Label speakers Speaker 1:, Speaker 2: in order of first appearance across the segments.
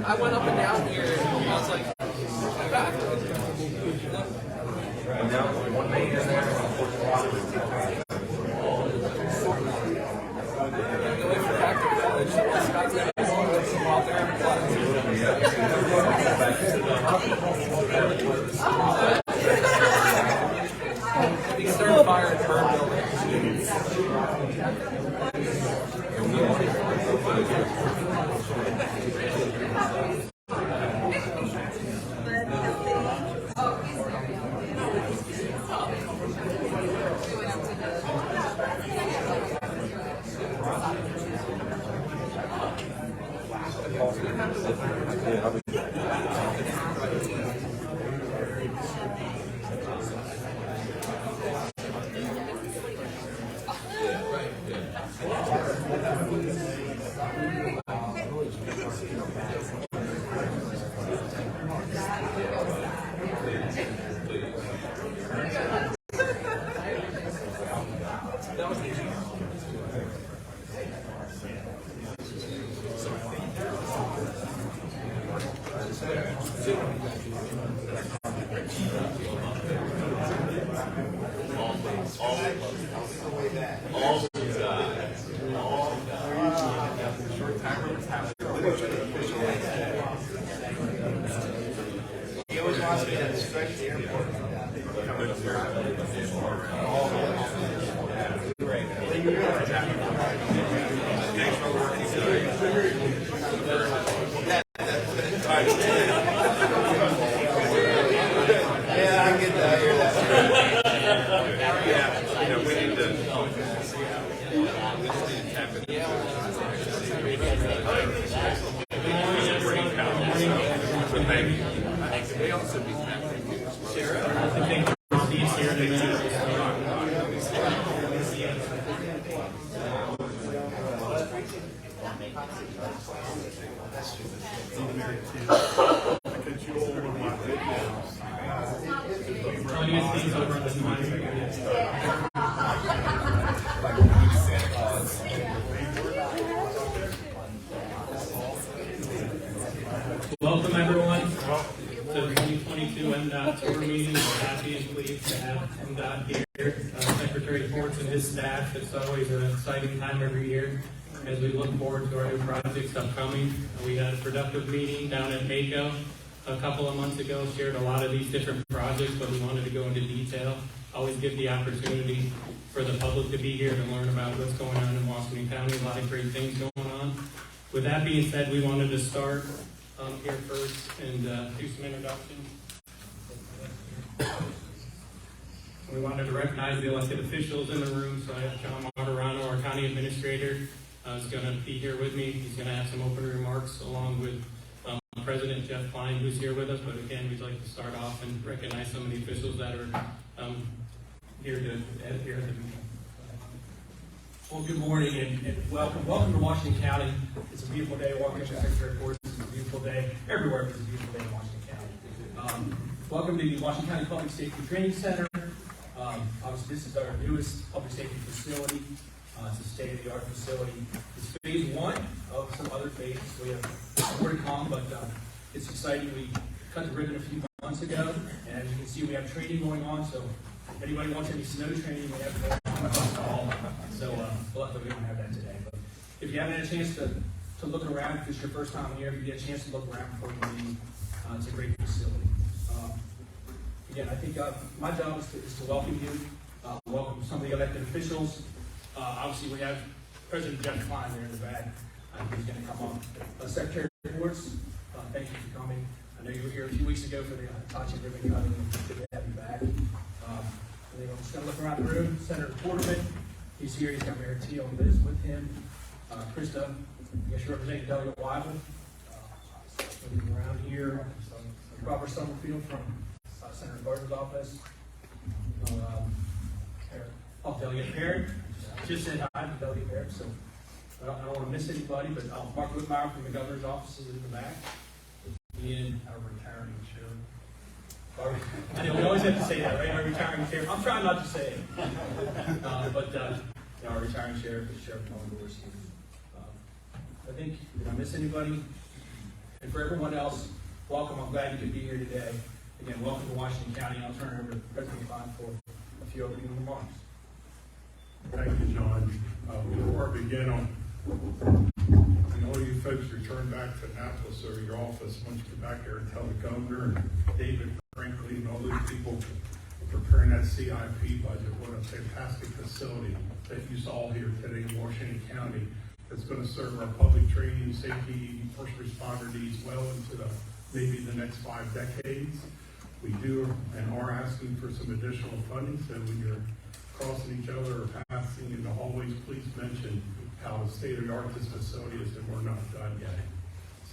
Speaker 1: I went up and down here and I was like,
Speaker 2: And now, one man in there,
Speaker 1: he started fire and burn buildings.
Speaker 3: Welcome everyone to the 2022 MDOT tour meeting. We're happy and pleased to have MDOT here. Secretary Forts and his staff. It's always an exciting time every year as we look forward to our new projects upcoming. We had a productive meeting down at Mako a couple of months ago, shared a lot of these different projects, but we wanted to go into detail. Always give the opportunity for the public to be here to learn about what's going on in Washington County. A lot of great things going on. With that being said, we wanted to start here first and do some introductions. We wanted to recognize the elected officials in the room. So I have John Martirano, our county administrator, is going to be here with me. He's going to have some opening remarks along with President Jeff Klein, who's here with us. But again, we'd like to start off and recognize some of the officials that are here at the meeting.
Speaker 4: Well, good morning and welcome. Welcome to Washington County. It's a beautiful day. Walking up to Secretary Forts. It's a beautiful day. Everywhere it's a beautiful day in Washington County. Welcome to the Washington County Public Safety Training Center. Obviously, this is our newest public safety facility. It's a state-of-the-art facility. It's phase one of some other phases. We have more to come, but it's exciting. We cut the ribbon a few months ago, and as you can see, we have training going on. So if anybody wants any snow training, we have more. So luckily we don't have that today. But if you haven't had a chance to look around, if it's your first time here, if you get a chance to look around before you leave, it's a great facility. again, I think my job is to welcome you, welcome some of the elected officials. Obviously, we have President Jeff Klein there in the back. He's going to come up. Secretary of Reports, thank you for coming. I know you were here a few weeks ago for the Hitachi ribbon cutting. Good to have you back. And then I'm just going to look around the room. Senator Porterman, he's here. He's got Mayor Teal and Liz with him. Krista, I guess you're representing Delegate Weibel. Looking around here, Robert Summerfield from Senator Gardner's office. Delegate Parent, just said hi to Delegate Parent, so I don't want to miss anybody, but Mark Whitmire from the governor's office is in the back. Ian, our retiring sheriff. I know we always have to say that, right? Our retiring sheriff. I'm trying not to say it. But our retiring sheriff is Sheriff Mullen. I think, did I miss anybody? And for everyone else, welcome. I'm glad you could be here today. Again, welcome to Washington County. I'll turn it over to President Klein for a few opening remarks.
Speaker 5: Thank you, John. Before I begin, I know you folks return back to Annapolis or your office. Once you get back there and tell the governor and David Franklin and all those people preparing that CIP budget, what a fantastic facility that you saw here today in Washington County that's going to serve our public training, safety, first responder needs well into maybe the next 5 decades. We do and are asking for some additional funding, so when you're crossing each other or passing in the hallways, please mention how state-of-the-art this facility is, and we're not done yet.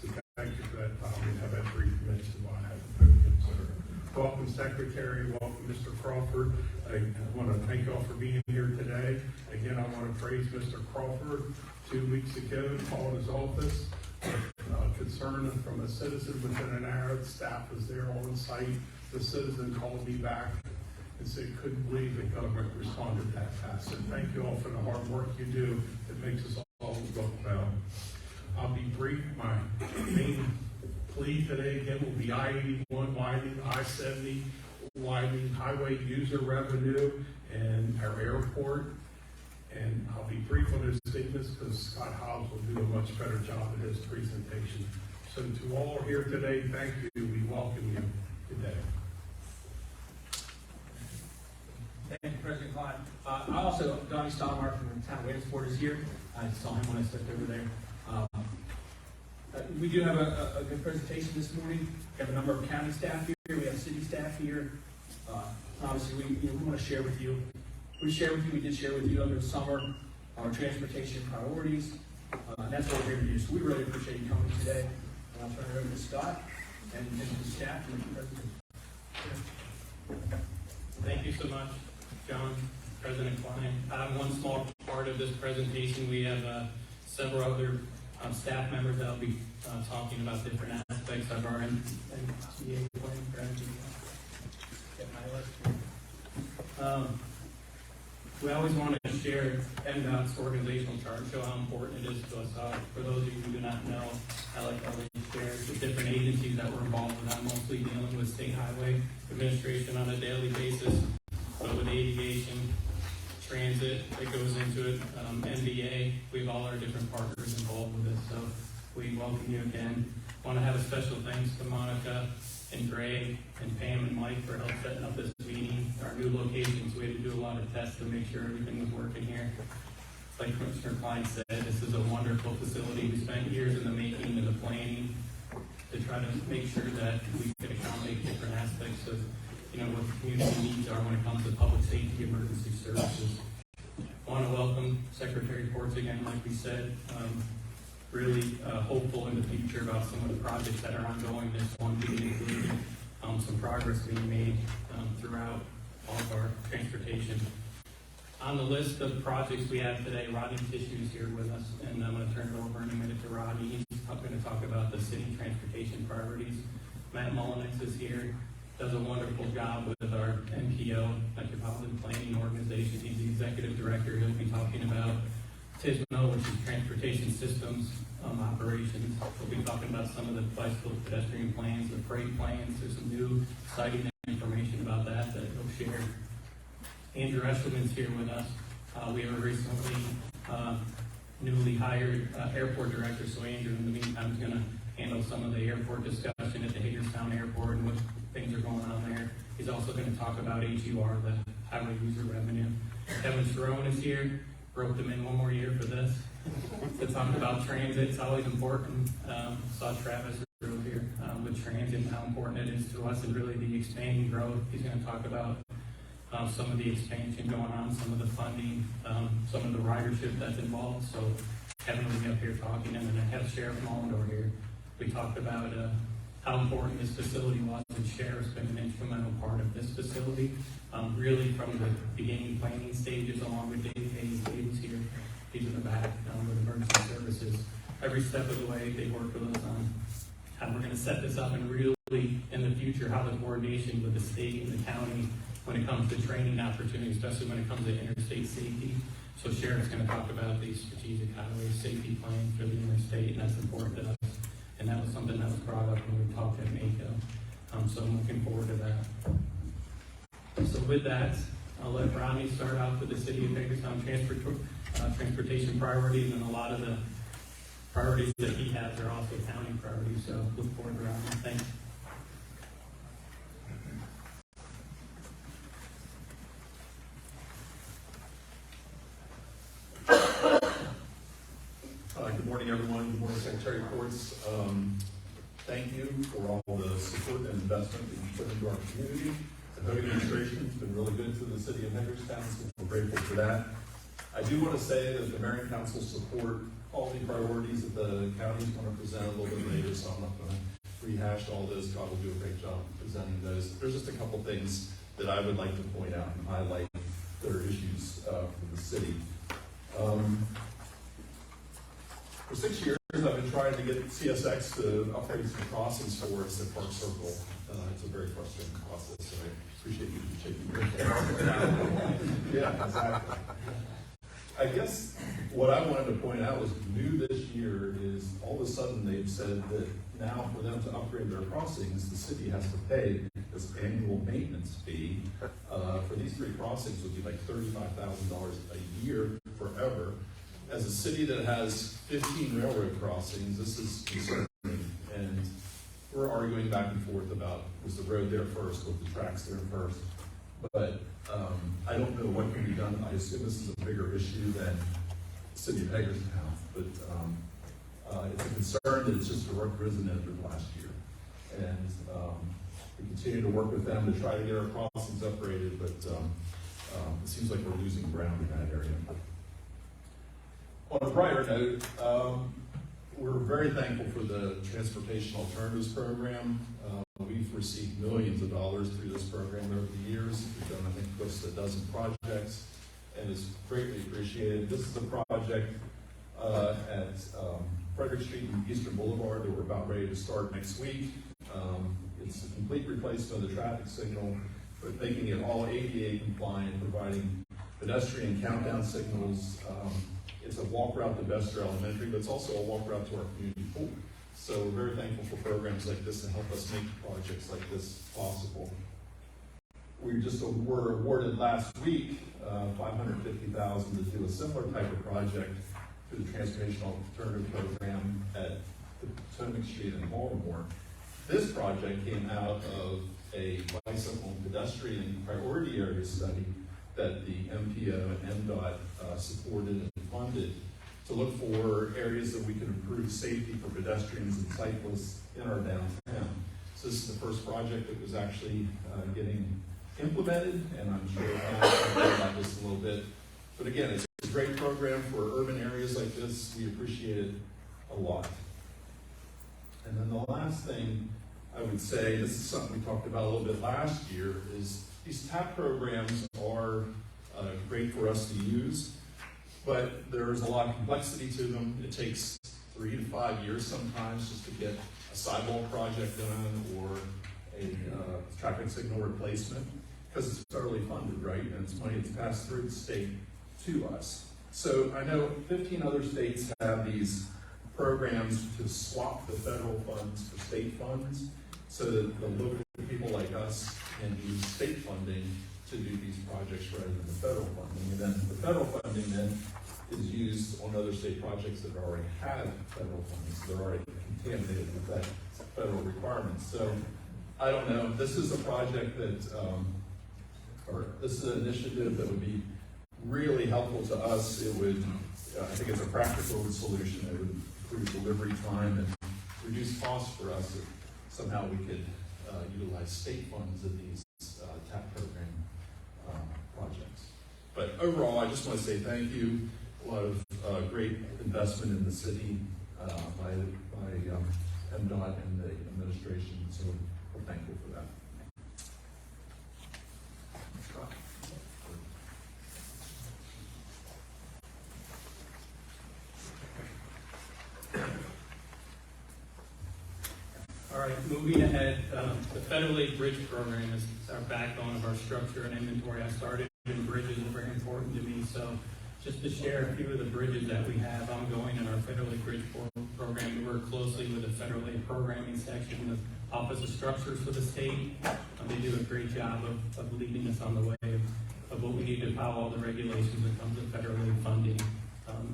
Speaker 5: So thank you for that. We have that brief mention while I have the podium, sir. Welcome, Secretary. Welcome, Mr. Crawford. I want to thank you all for being here today. Again, I want to praise Mr. Crawford. 2 weeks ago, called his office. Concern from a citizen within an hour. The staff was there on site. The citizen called me back and said, couldn't believe the government responded that fast. So thank you all for the hard work you do. It makes us all look well. I'll be brief. My main plea today again will be I-81 widening, I-70 widening, highway user revenue, and our airport. And I'll be brief on those statements because Scott Hobbs will do a much better job in his presentation. So to all here today, thank you. We welcome you today.
Speaker 4: Thank you, President Klein. I also, Donnie Stallmeyer from the town of Williamsport is here. I saw him when I stepped over there. We do have a good presentation this morning. We have a number of county staff here. We have city staff here. Obviously, we want to share with you. We did share with you over the summer our transportation priorities. And that's what we're here to do. So we really appreciate you coming today. And I'll turn it over to Scott and the staff and the president.
Speaker 3: Thank you so much, John, President Klein. One small part of this presentation, we have several other staff members that will be talking about different aspects of our MDA plan. We always want to share MDOT's organizational chart, show how important it is to us. For those of you who do not know, I like to always share the different agencies that we're involved with. I'm mostly dealing with state highway administration on a daily basis, but with aviation, transit that goes into it, MDA, we have all our different partners involved with this. So we welcome you again. Want to have a special thanks to Monica and Greg and Pam and Mike for help setting up this meeting. Our new locations, we had to do a lot of tests to make sure everything was working here. Like Commissioner Klein said, this is a wonderful facility. We spent years in the making and the planning to try to make sure that we could accommodate different aspects of, what the community needs are when it comes to public safety emergency services. I want to welcome Secretary Ports again, like we said. Really hopeful in the future about some of the projects that are ongoing. This one being included, some progress being made throughout all of our transportation. On the list of projects we have today, Rodney Tissue is here with us, and I'm going to turn it over in a minute to Rodney. He's going to talk about the city transportation priorities. Matt Mullenix is here, does a wonderful job with our MPO, Metropolitan Planning Organization. He's the executive director. He'll be talking about TSMO, which is Transportation Systems Operations. We'll be talking about some of the bicycle pedestrian plans, the freight plans. There's some new exciting information about that he'll share. Andrew Eshelman's here with us. We have a recently newly hired airport director, so Andrew, in the meantime, is going to handle some of the airport discussion at the Hagerstown Airport and what things are going on there. He's He's also going to talk about HUR, the highway user revenue. Kevin Sharon is here, roped him in one more year for this, to talk about transit. It's always important. Saw Travis through here with transit and how important it is to us and really the expanding growth. He's going to talk about some of the expansion going on, some of the funding, some of the ridership that's involved. So Kevin will be up here talking, and then I have Sheriff Mullendor here. We talked about how important this facility was, and Sheriff's been an instrumental part of this facility, really from the beginning planning stages, along with Dave Hayes. Dave's here, he's in the back with emergency services. Every step of the way, they worked with us on how we're going to set this up, and really in the future, how the coordination with the state and the county when it comes to training opportunities, especially when it comes to interstate safety. So Sheriff's going to talk about the strategic highway safety plan for the interstate, and that's important to us. And that was something that was brought up when we talked at NACO. So I'm looking forward to that. So with that, I'll let Rodney start off with the city of Hagerstown transportation priorities, and a lot of the priorities that he has are also county priorities. So look forward to Rodney. Thanks.
Speaker 6: Good morning, everyone. Good morning, Secretary Courts. Thank you for all the support and investment that you put into our community. The Hogan administration has been really good to the city of Hagerstown, so we're grateful for that. I do want to say that the Mayor and Council support all the priorities that the county is going to present a little bit later, so I'm not going to rehash all those. God will do a great job presenting those. There's just a couple things that I would like to point out and highlight that are issues for the city. For 6 years, I've been trying to get CSX to upgrade some crossings for us at Park Circle. It's a very frustrating process, so I appreciate you shaking your head. Yeah, exactly. I guess what I wanted to point out was new this year is all of a sudden they've said that now for them to upgrade their crossings, the city has to pay this annual maintenance fee for these 3 crossings would be like $35,000 a year forever. As a city that has 15 railroad crossings, this is concerning, and we're arguing back and forth about was the road there first, was the tracks there first, but I don't know what can be done. I assume this is a bigger issue than the city of Hagerstown, but it's a concern that it's just risen into last year, and we continue to work with them to try to get our crossings upgraded, but it seems like we're losing ground in that area. On a brighter note, we're very thankful for the Transportation Alternatives Program. We've received millions of dollars through this program over the years. We've done, I think, close to a dozen projects, and it's greatly appreciated. This is a project at Frederick Street and Eastern Boulevard that we're about ready to start next week. It's a complete replacement of the traffic signal, but making it all ADA compliant, providing pedestrian countdown signals. It's a walk route to Bester Elementary, but it's also a walk route to our community pool. So we're very thankful for programs like this to help us make projects like this possible. We just were awarded last week $550,000 to do a similar type of project through the Transportation Alternative Program at the Potomac Street in Baltimore. This project came out of a bicycle and pedestrian priority area study that the MPO and MDOT supported and funded to look for areas that we could improve safety for pedestrians and cyclists in our downtown. So this is the first project that was actually getting implemented, and I'm sure I'll talk about this a little bit. But again, it's a great program for urban areas like this. We appreciate it a lot. And then the last thing I would say, this is something we talked about a little bit last year, is these TAP programs are great for us to use, but there's a lot of complexity to them. It takes 3 to 5 years sometimes just to get a sidewalk project done or a traffic signal replacement, because it's federally funded, right? And it's money that's passed through the state to us. So I know 15 other states have these programs to swap the federal funds for state funds, so that the local people like us can use state funding to do these projects rather than the federal funding. And then the federal funding then is used on other state projects that already have federal funding, so they're already contaminated with that federal requirement. So I don't know. This is a project that, or this is an initiative that would be really helpful to us. It would, I think it's a practical solution. It would improve delivery time and reduce costs for us if somehow we could utilize state funds in these TAP program projects. But overall, I just want to say thank you. A lot of great investment in the city by MDOT and the administration, so we're thankful for that.
Speaker 3: All right, moving ahead, the Federal Aid Bridge Program is our backbone of our structure and inventory. I started in bridges, are very important to me, so just to share a few of the bridges that we have ongoing in our Federal Aid Bridge Program. We work closely with the Federal Aid Programming Section, the Office of Structures for the state. They do a great job of leading us on the way of what we need to follow all the regulations when it comes to federal aid funding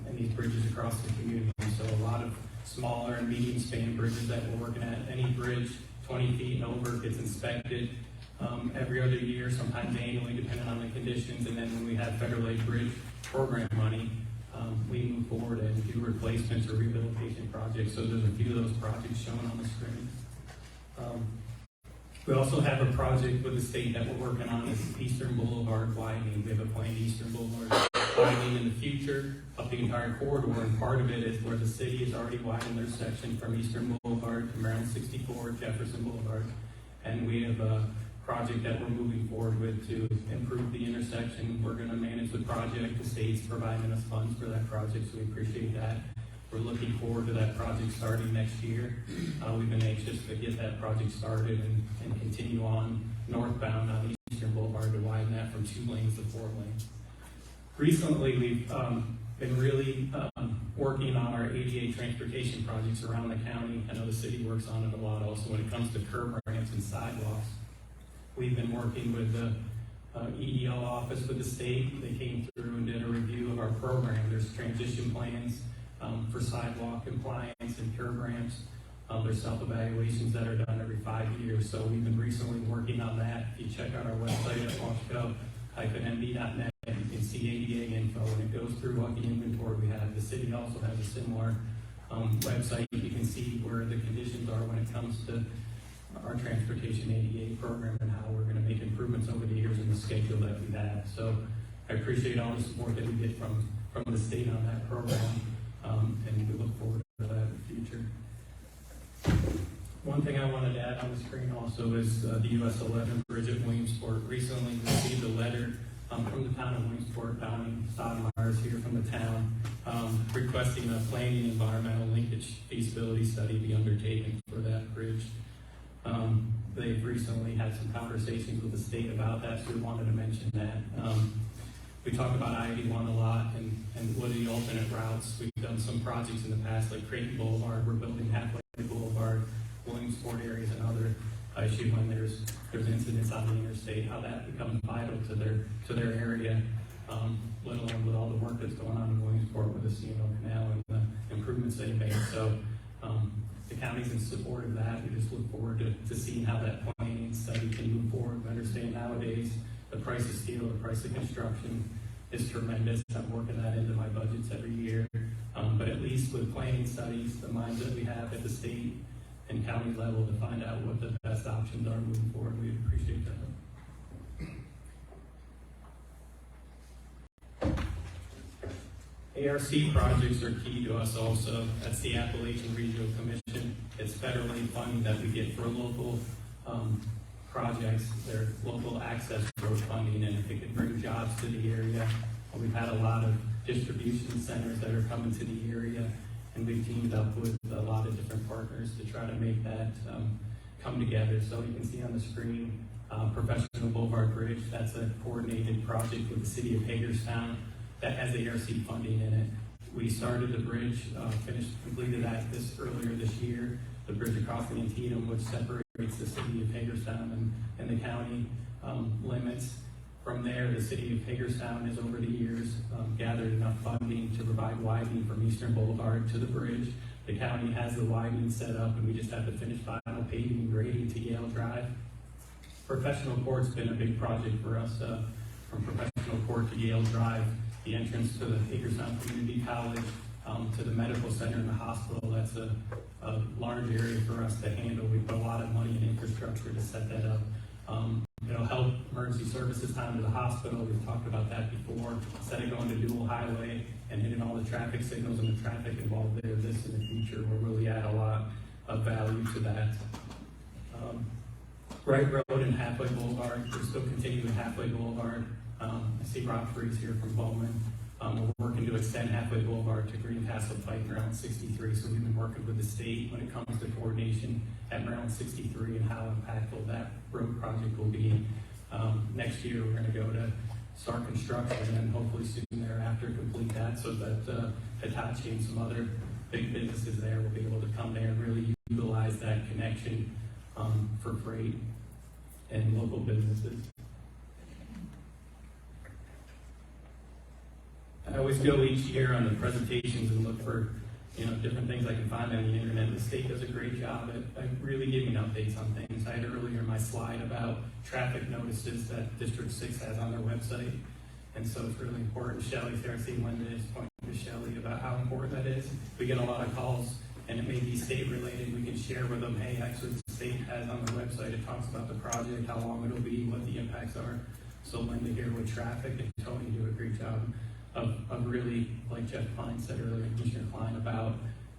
Speaker 3: and these bridges across the community. So a lot of smaller and medium span bridges that we're working at. Any bridge 20 feet and over gets inspected every other year, sometimes annually, depending on the conditions. And then when we have Federal Aid Bridge Program money, we move forward and do replacements or rehabilitation projects. So there's a few of those projects shown on the screen. We also have a project with the state that we're working on, is Eastern Boulevard widening. We have a planned Eastern Boulevard widening in the future up the entire corridor, and part of it is where the city has already widened their section from Eastern Boulevard to Maryland 64, Jefferson Boulevard. And we have a project that we're moving forward with to improve the intersection. We're going to manage the project. The state's providing us funds for that project, so we appreciate that. We're looking forward to that project starting next year. We've been anxious to get that project started and continue on northbound on Eastern Boulevard to widen that from 2 lanes to 4 lanes. Recently, we've been really working on our ADA transportation projects around the county. I know the city works on it a lot also when it comes to curb ramps and sidewalks. We've been working with the EDL office with the state. They came through and did a review of our program. There's transition plans for sidewalk compliance and curb ramps. There's self-evaluations that are done every 5 years. So we've been recently working on that. If you check out our website at washco-md.net, you can see ADA info, and it goes through what the inventory we have. The city also has a similar website. You can see where the conditions are when it comes to our transportation ADA program and how we're going to make improvements over the years in the schedule that we've had. So I appreciate all the support that we get from the state on that program, and we look forward to that in the future. One thing I wanted to add on the screen also is the US 11 bridge at Williamsport. Recently received a letter from the town of Williamsport. Donnie Stoudemire is here from the town, requesting a planning environmental linkage feasibility study be undertaken for that bridge. They've recently had some conversations with the state about that, so we wanted to mention that. We talk about I-81 a lot and what are the alternate routes. We've done some projects in the past, like Creighton Boulevard. We're building Halfway Boulevard, Williamsport areas, and other issues when there's incidents on the interstate, how that becomes vital to their area, let alone with all the work that's going on in Williamsport with the C&O Canal and the improvements they made. So the county's in support of that. We just look forward to seeing how that planning study can move forward. We understand nowadays the price of steel, the price of construction is tremendous. I'm working that into my budgets every year. But at least with planning studies, the minds that we have at the state and county level to find out what the best options are moving forward, we appreciate that. ARC projects are key to us also. That's the Appalachian Regional Commission. It's federally funding that we get for local projects. They're local access road funding, and if it can bring jobs to the area. We've had a lot of distribution centers that are coming to the area, and we've teamed up with a lot of different partners to try to make that come together. So you can see on the screen, Professional Boulevard Bridge. That's a coordinated project with the city of Hagerstown that has ARC funding in it. We started the bridge, completed that earlier this year. The bridge across the Antietam, which separates the city of Hagerstown and the county limits. From there, the city of Hagerstown has over the years gathered enough funding to provide widening from Eastern Boulevard to the bridge. The county has the widening set up, and we just have to finish final paving and grading to Yale Drive. Professional court's been a big project for us, from professional court to Yale Drive, the entrance to the Hagerstown Community College, to the medical center and the hospital. That's a large area for us to handle. We put a lot of money in infrastructure to set that up. It'll help emergency services time to the hospital. We've talked about that before. Instead of going to dual highway and hitting all the traffic signals and the traffic involved there, this in the future will really add a lot of value to that. Wright Road and Halfway Boulevard, we're still continuing Halfway Boulevard. I see Rob Freeze here from Bowman. We're working to extend Halfway Boulevard to Greencastle Pike, Maryland 63. So we've been working with the state when it comes to coordination at Maryland 63 and how impactful that road project will be. Next year, we're going to go to start construction and then hopefully soon thereafter complete that so that Hitachi and some other big businesses there will be able to come there and really utilize that connection for freight and local businesses. I always go each year on the presentations and look for different things I can find on the internet. The state does a great job at really giving updates on things. I had earlier my slide about traffic notices that District 6 has on their website. And so it's really important. Shelley's here. I see Linda is pointing to Shelley about how important that is. We get a lot of calls, and it may be state related. We can share with them, hey, actually the state has on their website, it talks about the project, how long it'll be, what the impacts are. So Linda here with traffic and Tony do a great job of really, like Jeff Klein said earlier, Commissioner Klein, about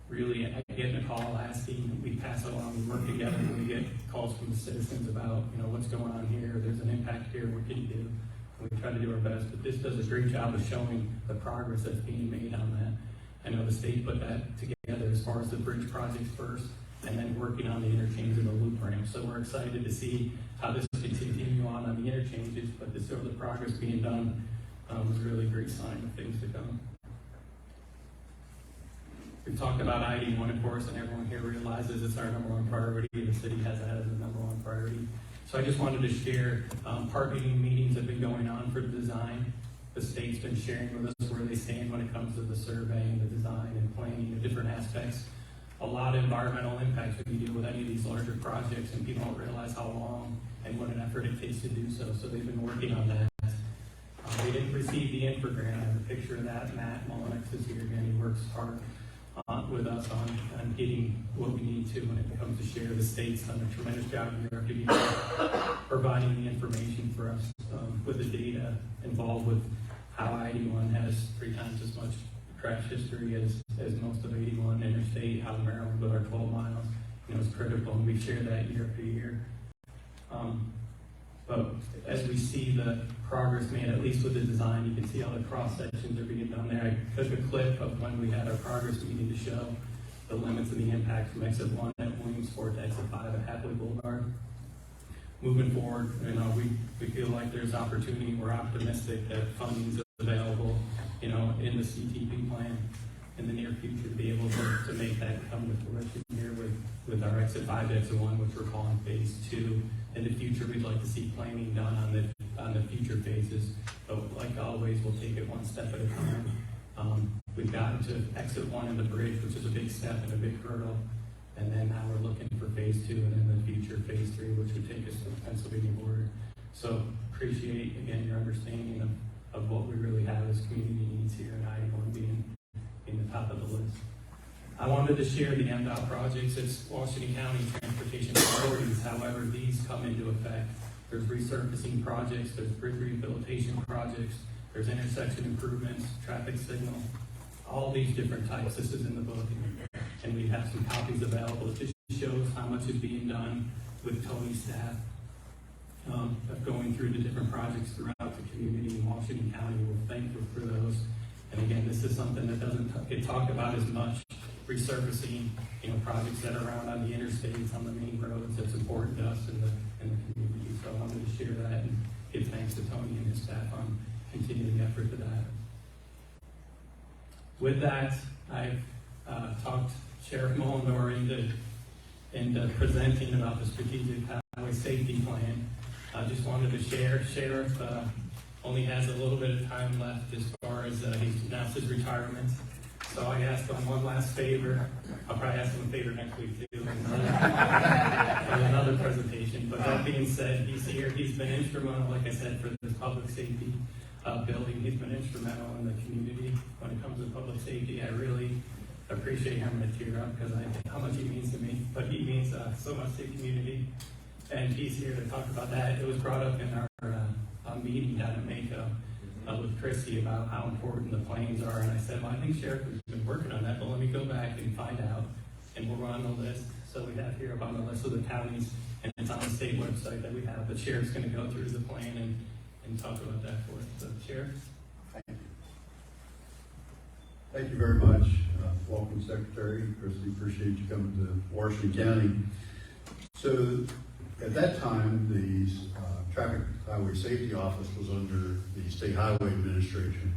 Speaker 3: really getting a call, asking, we pass it along, we work together, we get calls from the citizens about, what's going on here, there's an impact here, what can you do? And we try to do our best, but this does a great job of showing the progress that's being made on that. I know the state put that together as far as the bridge projects first, and then working on the interchange and the loop ramp. So we're excited to see how this can continue on the interchanges, but to show the progress being done was really a great sign of things to come. We've talked about ID1, of course, and everyone here realizes it's our #1 priority. The city has that as a #1 priority. So I just wanted to share, partnering meetings have been going on for the design. The state's been sharing with us where they stand when it comes to the surveying, the design, and planning, the different aspects. A lot of environmental impacts when you deal with any of these larger projects, and people don't realize how long and what an effort it takes to do so. So they've been working on that. They didn't receive the infra grant. I have a picture of that. Matt Mullenix is here again. He works hard with us on getting what we need to when it comes to share. The state's done a tremendous job here providing the information for us with the data involved with how 81 has 3 times as much crash history as most of 81 interstate, how Maryland with our 12 miles, is critical, and we share that year after year. But as we see the progress made, at least with the design, you can see how the cross sections are being done there. I took a clip of when we had our progress meeting to show the limits of the impact from exit 1 at Williamsport to exit 5 at Hathaway Boulevard. Moving forward, we feel like there's opportunity. We're optimistic that funding is available, in the CTP plan in the near future to be able to make that come to fruition here with our exit 5 to exit 1, which we're calling phase 2. In the future, we'd like to see planning done on the future phases, but like always, we'll take it one step at a time. We've gotten to exit 1 in the bridge, which is a big step and a big hurdle, and then now we're looking for phase 2, and in the future, phase 3, which would take us to the Pennsylvania border. So appreciate, again, your understanding of what we really have as community needs here, and I1 being in the top of the list. I wanted to share the MDOT projects. It's Washington County Transportation Priorities. However, these come into effect. There's resurfacing projects, there's bridge rehabilitation projects, there's intersection improvements, traffic signal, all these different types. This is in the book, and we have some copies available. It just shows how much is being done with Tony's staff of going through the different projects throughout the community in Washington County. We're thankful for those. And again, this is something that doesn't get talked about as much. Resurfacing, projects that are around on the interstates, on the main roads, that's important to us in the community. So I wanted to share that and give thanks to Tony and his staff on continuing the effort to that. With that, I've talked Sheriff Mullendor into presenting about the strategic highway safety plan. I just wanted to share. Sheriff only has a little bit of time left as far as he's announced his retirement. So I asked him one last favor. I'll probably ask him a favor next week too. In another presentation. But that being said, he's here. He's been instrumental, like I said, for this public safety building. He's been instrumental in the community when it comes to public safety. I really appreciate him to tear up because I know how much he means to me. But he means so much to the community. And he's here to talk about that. It was brought up in our meeting down in Mako with Christy about how important the planes are. And I said, well, I think Sheriff has been working on that, but let me go back and find out. And we'll run the list. So we have here up on the list of the counties, and it's on the state website that we have. But Sheriff's going to go through the plan and talk about that for us. So, Sheriff?
Speaker 7: Thank you very much. Welcome, Secretary. Christy, appreciate you coming to Washington County. So at that time, the Traffic Highway Safety Office was under the State Highway Administration,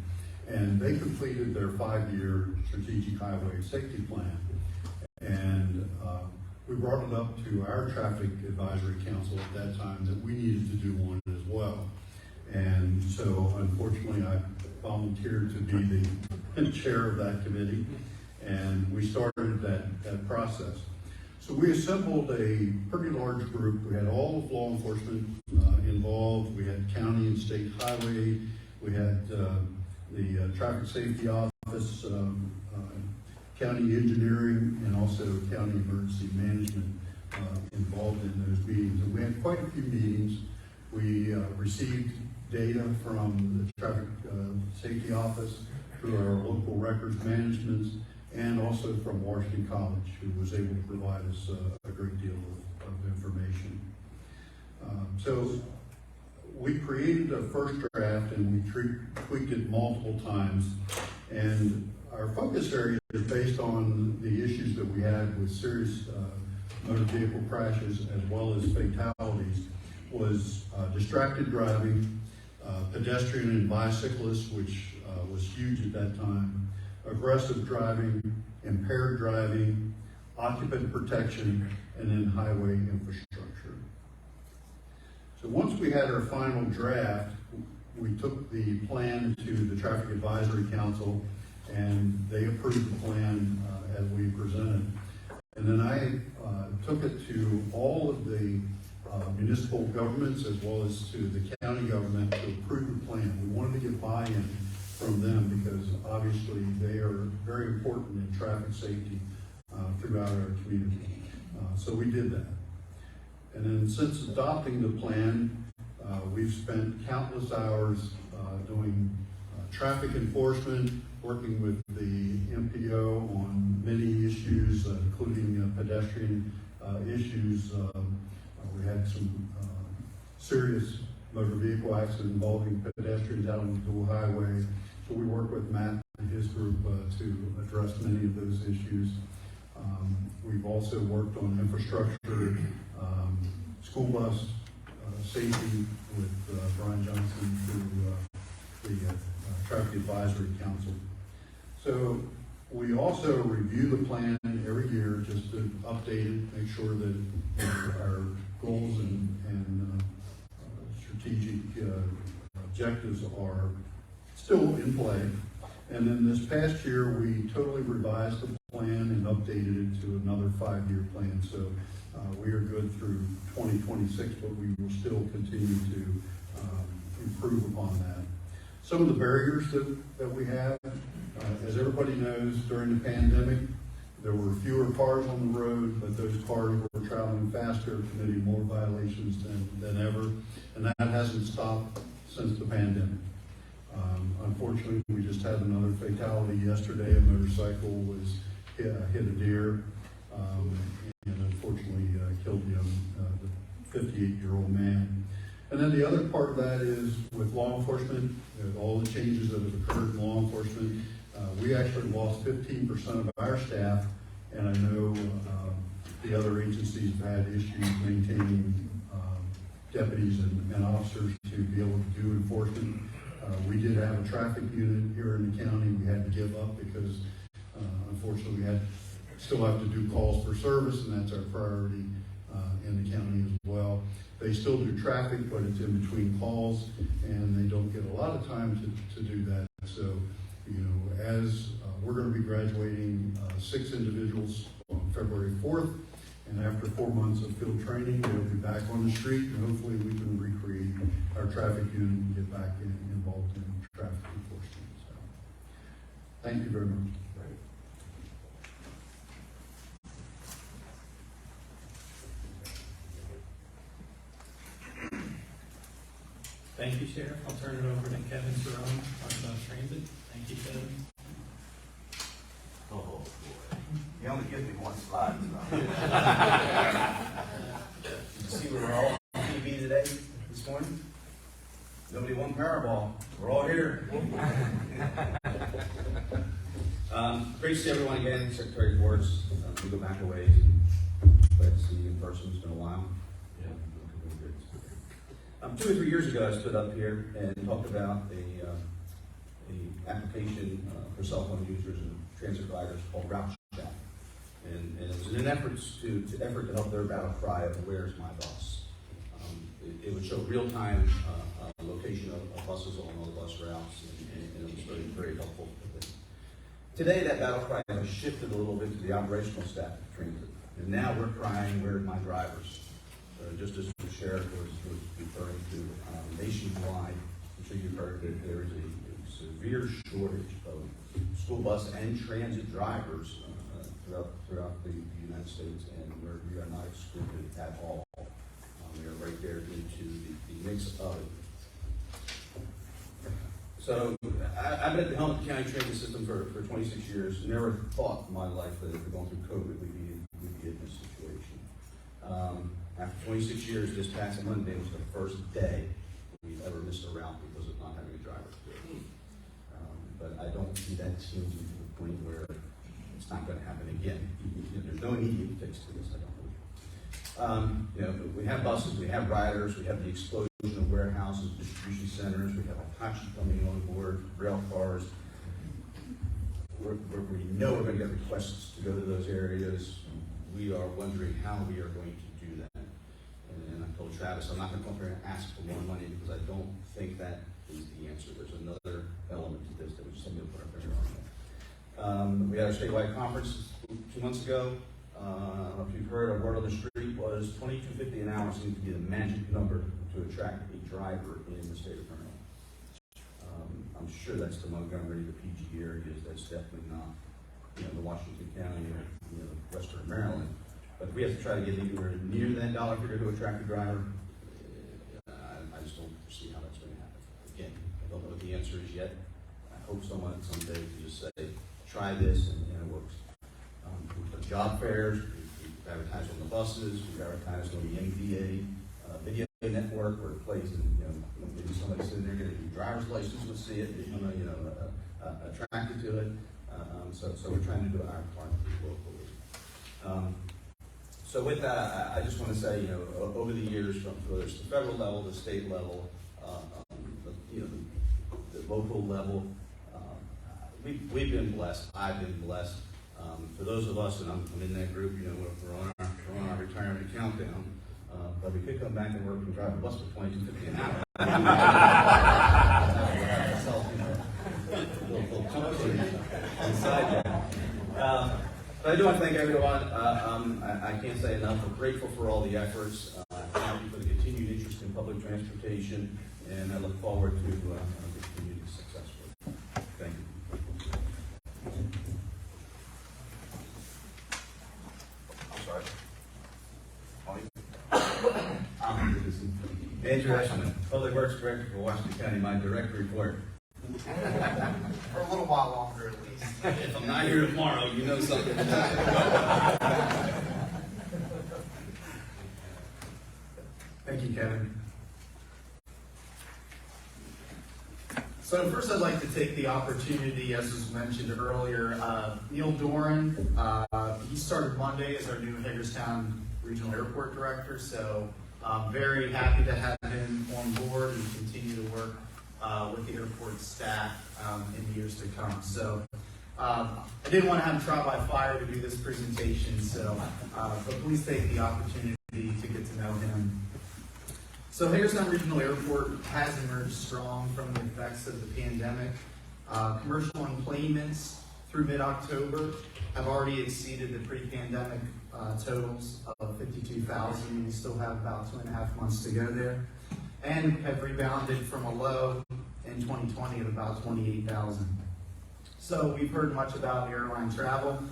Speaker 7: and they completed their 5-year Strategic Highway Safety Plan. And we brought it up to our Traffic Advisory Council at that time that we needed to do one as well. And so unfortunately, I volunteered to be the chair of that committee, and we started that process. So we assembled a pretty large group. We had all of law enforcement involved. We had county and state highway. We had the traffic safety office, county engineering, and also county emergency management involved in those meetings. And we had quite a few meetings. We received data from the traffic safety office through our local records management, and also from Washington College, who was able to provide us a great deal of information. So we created a first draft, and we tweaked it multiple times. And our focus area is based on the issues that we had with serious motor vehicle crashes as well as fatalities, was distracted driving, pedestrian and bicyclists, which was huge at that time, aggressive driving, impaired driving, occupant protection, and then highway infrastructure. So once we had our final draft, we took the plan to the Traffic Advisory Council, and they approved the plan as we presented. And then I took it to all of the municipal governments as well as to the county government to approve the plan. We wanted to get buy-in from them because obviously they are very important in traffic safety throughout our community. So we did that. And then since adopting the plan, we've spent countless hours doing traffic enforcement, working with the MPO on many issues, including pedestrian issues. We had some serious motor vehicle accident involving pedestrians out on the dual highway. So we work with Matt and his group to address many of those issues. We've also worked on infrastructure, school bus safety with Brian Johnson through the Traffic Advisory Council. So we also review the plan every year just to update it, make sure that our goals and strategic objectives are still in play. And then this past year, we totally revised the plan and updated it to another 5-year plan. So we are good through 2026, but we will still continue to improve upon that. Some of the barriers that we have, as everybody knows, during the pandemic, there were fewer cars on the road, but those cars were traveling faster, committing more violations than ever, and that hasn't stopped since the pandemic. Unfortunately, we just had another fatality yesterday. A motorcycle was hit a deer, and unfortunately killed the 58-year-old man. And then the other part of that is with law enforcement, all the changes that have occurred in law enforcement. We actually lost 15% of our staff, and I know the other agencies have had issues maintaining deputies and officers to be able to do enforcement. We did have a traffic unit here in the county. We had to give up because unfortunately we still have to do calls for service, and that's our priority in the county as well. They still do traffic, but it's in between calls, and they don't get a lot of time to do that. So, as we're going to be graduating 6 individuals on February 4th, and after 4 months of field training, they'll be back on the street, and hopefully we can recreate our traffic unit and get back involved in traffic enforcement. So, thank you very much.
Speaker 3: Thank you, Sheriff. I'll turn it over to Kevin Cerrone, talk about transit. Thank you, Kevin.
Speaker 8: Oh, boy. He only gives me one slide. Did you see we were all on TV today, this morning? Nobody won Powerball. We're all here. Great to see everyone again. Secretary of Works, we go back a ways. Glad to see you in person. It's been a while. 2 or 3 years ago, I stood up here and talked about a application for cell phone users and transit riders called Route Chat, and it was in an effort to help their battle cry of "Where's my bus?" It would show real-time location of buses on all the bus routes, and it was very, very helpful. Today, that battle cry has shifted a little bit to the operational staff of transit, and now we're crying, "Where's my drivers?" Just as the sheriff was referring to nationwide, I'm sure you've heard that there is a severe shortage of school bus and transit drivers throughout the United States, and we are not excluded at all. We are right there into the mix of it. So I've been at the helm of the county transit system for 26 years. Never thought in my life that if we're going through COVID, we'd be in this situation. After 26 years, this past Monday was the first day we've ever missed a route because of not having a driver to do it. But I don't see that changing to the point where it's not going to happen again. There's no immediate fix to this, I don't believe. We have buses, we have riders, we have the explosion of warehouses, distribution centers, we have Hitachi coming on board, rail cars. We know we're going to get requests to go to those areas. We are wondering how we are going to do that. And I told Travis, I'm not going to come here and ask for more money because I don't think that is the answer. There's another element to this that we just need to put our finger on. We had our statewide conference 2 months ago. I don't know if you've heard, our word on the street was $22.50 an hour seems to be the magic number to attract a driver in the state of Maryland. I'm sure that's the Montgomery, the PG areas. That's definitely not, the Washington County or Western Maryland. But we have to try to get anywhere near that dollar figure to attract a driver. I just don't foresee how that's going to happen. Again, I don't know what the answer is yet. I hope someone someday can just say, try this, and it works. We put job fairs, we advertise on the buses, we advertise on the MDOT video network where it plays, and maybe somebody sitting there getting a driver's license would see it, attracted to it. So we're trying to do our part locally. So with that, I just want to say, over the years, from whether it's the federal level, the state level, the local level, we've been blessed. I've been blessed. For those of us, and I'm in that group, we're on our retirement countdown, but we could come back and work and drive a bus for $22.50 an hour. Little chunks inside that. But I do want to thank everyone. I can't say enough. We're grateful for all the efforts. Thank you for the continued interest in public transportation, and I look forward to continued success with it. Thank you. I'm sorry. Andrew Eschman, Public Works Director for Washington County. My direct report.
Speaker 1: For a little while longer, at least.
Speaker 8: If I'm not here tomorrow, you know something.
Speaker 9: Thank you, Kevin. So first I'd like to take the opportunity, as was mentioned earlier, Neil Doran, he started Monday as our new Hagerstown Regional Airport Director, so I'm very happy to have him on board and continue to work with the airport staff in the years to come. So I didn't want to have him trial by fire to do this presentation, so but please take the opportunity to get to know him. So Hagerstown Regional Airport has emerged strong from the effects of the pandemic. Commercial employments through mid-October have already exceeded the pre-pandemic totals of 52,000. We still have about 2.5 months to go there, and have rebounded from a low in 2020 of about 28,000. So we've heard much about airline travel.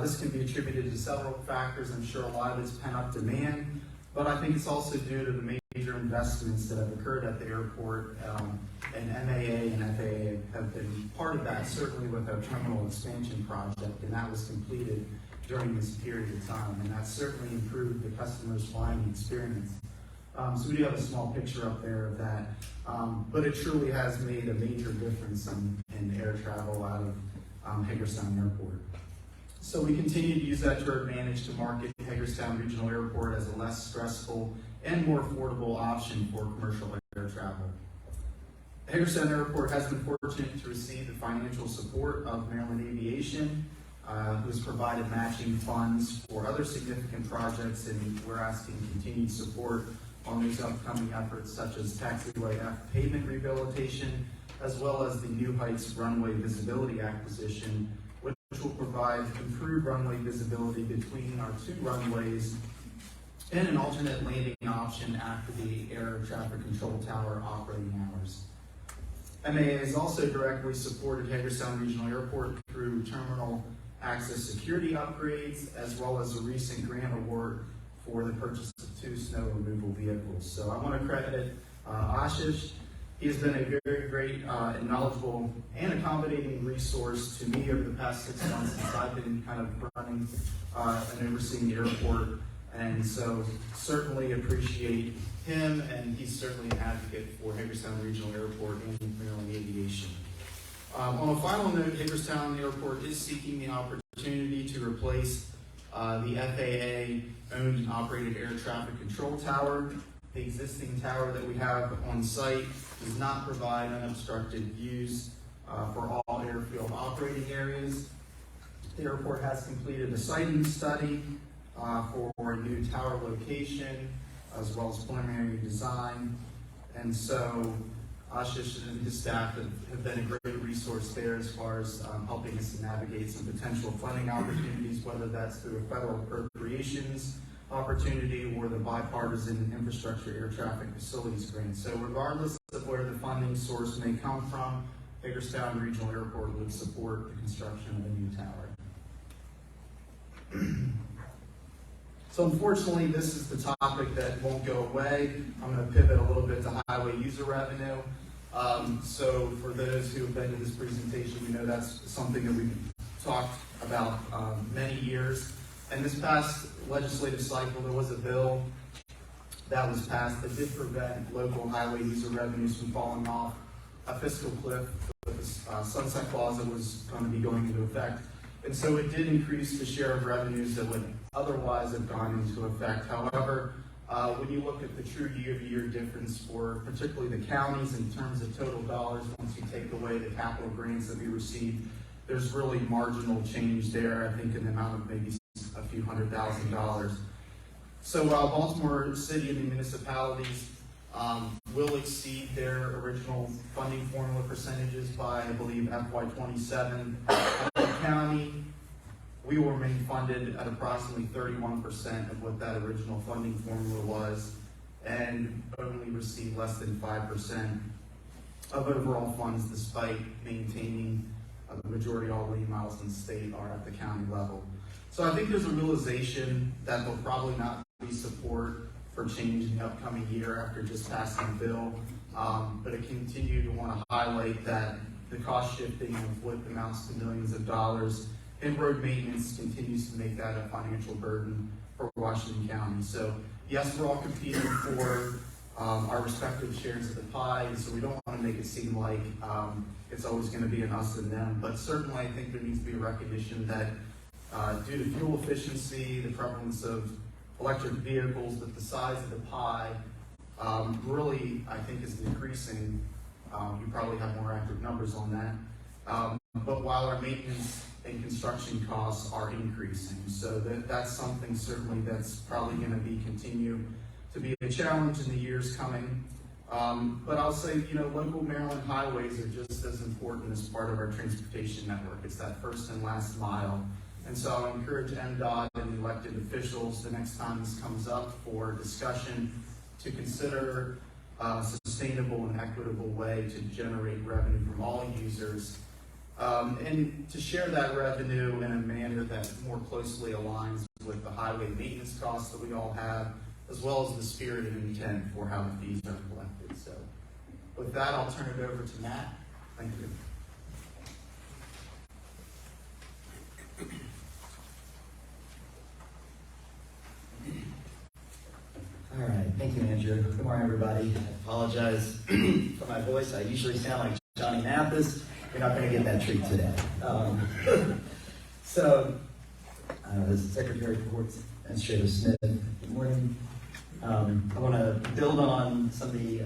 Speaker 9: This can be attributed to several factors. I'm sure a lot of it's pent-up demand, but I think it's also due to the major investments that have occurred at the airport, and MAA and FAA have been part of that, certainly with our terminal expansion project, and that was completed during this period of time, and that certainly improved the customer's flying experience. So we do have a small picture up there of that, but it truly has made a major difference in air travel out of Hagerstown Airport. So we continue to use that to our advantage to market Hagerstown Regional Airport as a less stressful and more affordable option for commercial air travel. Hagerstown Airport has been fortunate to receive the financial support of Maryland Aviation, who has provided matching funds for other significant projects, and we're asking continued support on these upcoming efforts such as Taxiway F pavement rehabilitation, as well as the New Heights runway visibility acquisition, which will provide improved runway visibility between our two runways and an alternate landing option after the air traffic control tower operating hours. MAA has also directly supported Hagerstown Regional Airport through terminal access security upgrades, as well as a recent grant award for the purchase of 2 snow removal vehicles. So I want to credit Ashish. He has been a very great and knowledgeable and accommodating resource to me over the past 6 months since I've been kind of running and overseeing the airport. And so certainly appreciate him, and he's certainly an advocate for Hagerstown Regional Airport and Maryland Aviation. On a final note, Hagerstown Airport is seeking the opportunity to replace the FAA-owned and operated air traffic control tower. The existing tower that we have on site does not provide unobstructed views for all airfield operating areas. The airport has completed a siting study for a new tower location, as well as preliminary design. And so Ashish and his staff have been a great resource there as far as helping us to navigate some potential funding opportunities, whether that's through a federal appropriations opportunity or the bipartisan infrastructure air traffic facilities grant. So regardless of where the funding source may come from, Hagerstown Regional Airport would support the construction of a new tower. So unfortunately, this is the topic that won't go away. I'm going to pivot a little bit to highway user revenue. So for those who have been to this presentation, we know that's something that we've talked about many years. And this past legislative cycle, there was a bill that was passed that did prevent local highway user revenues from falling off a fiscal cliff with a sunset clause that was going to be going into effect. And so it did increase the share of revenues that would otherwise have gone into effect. However, when you look at the true year-to-year difference for particularly the counties in terms of total dollars, once you take away the capital grants that we received, there's really marginal change there, I think in the amount of maybe a few $100,000. So while Baltimore City and the municipalities will exceed their original funding formula percentages by, I believe, FY27, the county, we will remain funded at approximately 31% of what that original funding formula was, and only receive less than 5% of overall funds, despite maintaining the majority of all lane miles in the state are at the county level. So I think there's a realization that there'll probably not be support for change in the upcoming year after just passing the bill, but I continue to want to highlight that the cost shifting of what amounts to millions of dollars in road maintenance continues to make that a financial burden for Washington County. So yes, we're all competing for our respective shares of the pie, and so we don't want to make it seem like it's always going to be an us and them, but certainly I think there needs to be a recognition that due to fuel efficiency, the prevalence of electric vehicles, that the size of the pie really, I think, is decreasing. You probably have more accurate numbers on that. But while our maintenance and construction costs are increasing, so that's something certainly that's probably going to continue to be a challenge in the years coming. But I'll say, local Maryland highways are just as important as part of our transportation network. It's that first and last mile. And so I'll encourage MDOT and elected officials the next time this comes up for discussion to consider a sustainable and equitable way to generate revenue from all users, and to share that revenue in a manner that more closely aligns with the highway maintenance costs that we all have, as well as the spirit and intent for how the fees are collected. So with that, I'll turn it over to Matt. Thank you.
Speaker 10: All right, thank you, Andrew. Good morning, everybody. I apologize for my voice. I usually sound like Johnny Mathis. You're not going to get that treat today. As Secretary of Courts, Administrator Smith, good morning. I want to build on some of the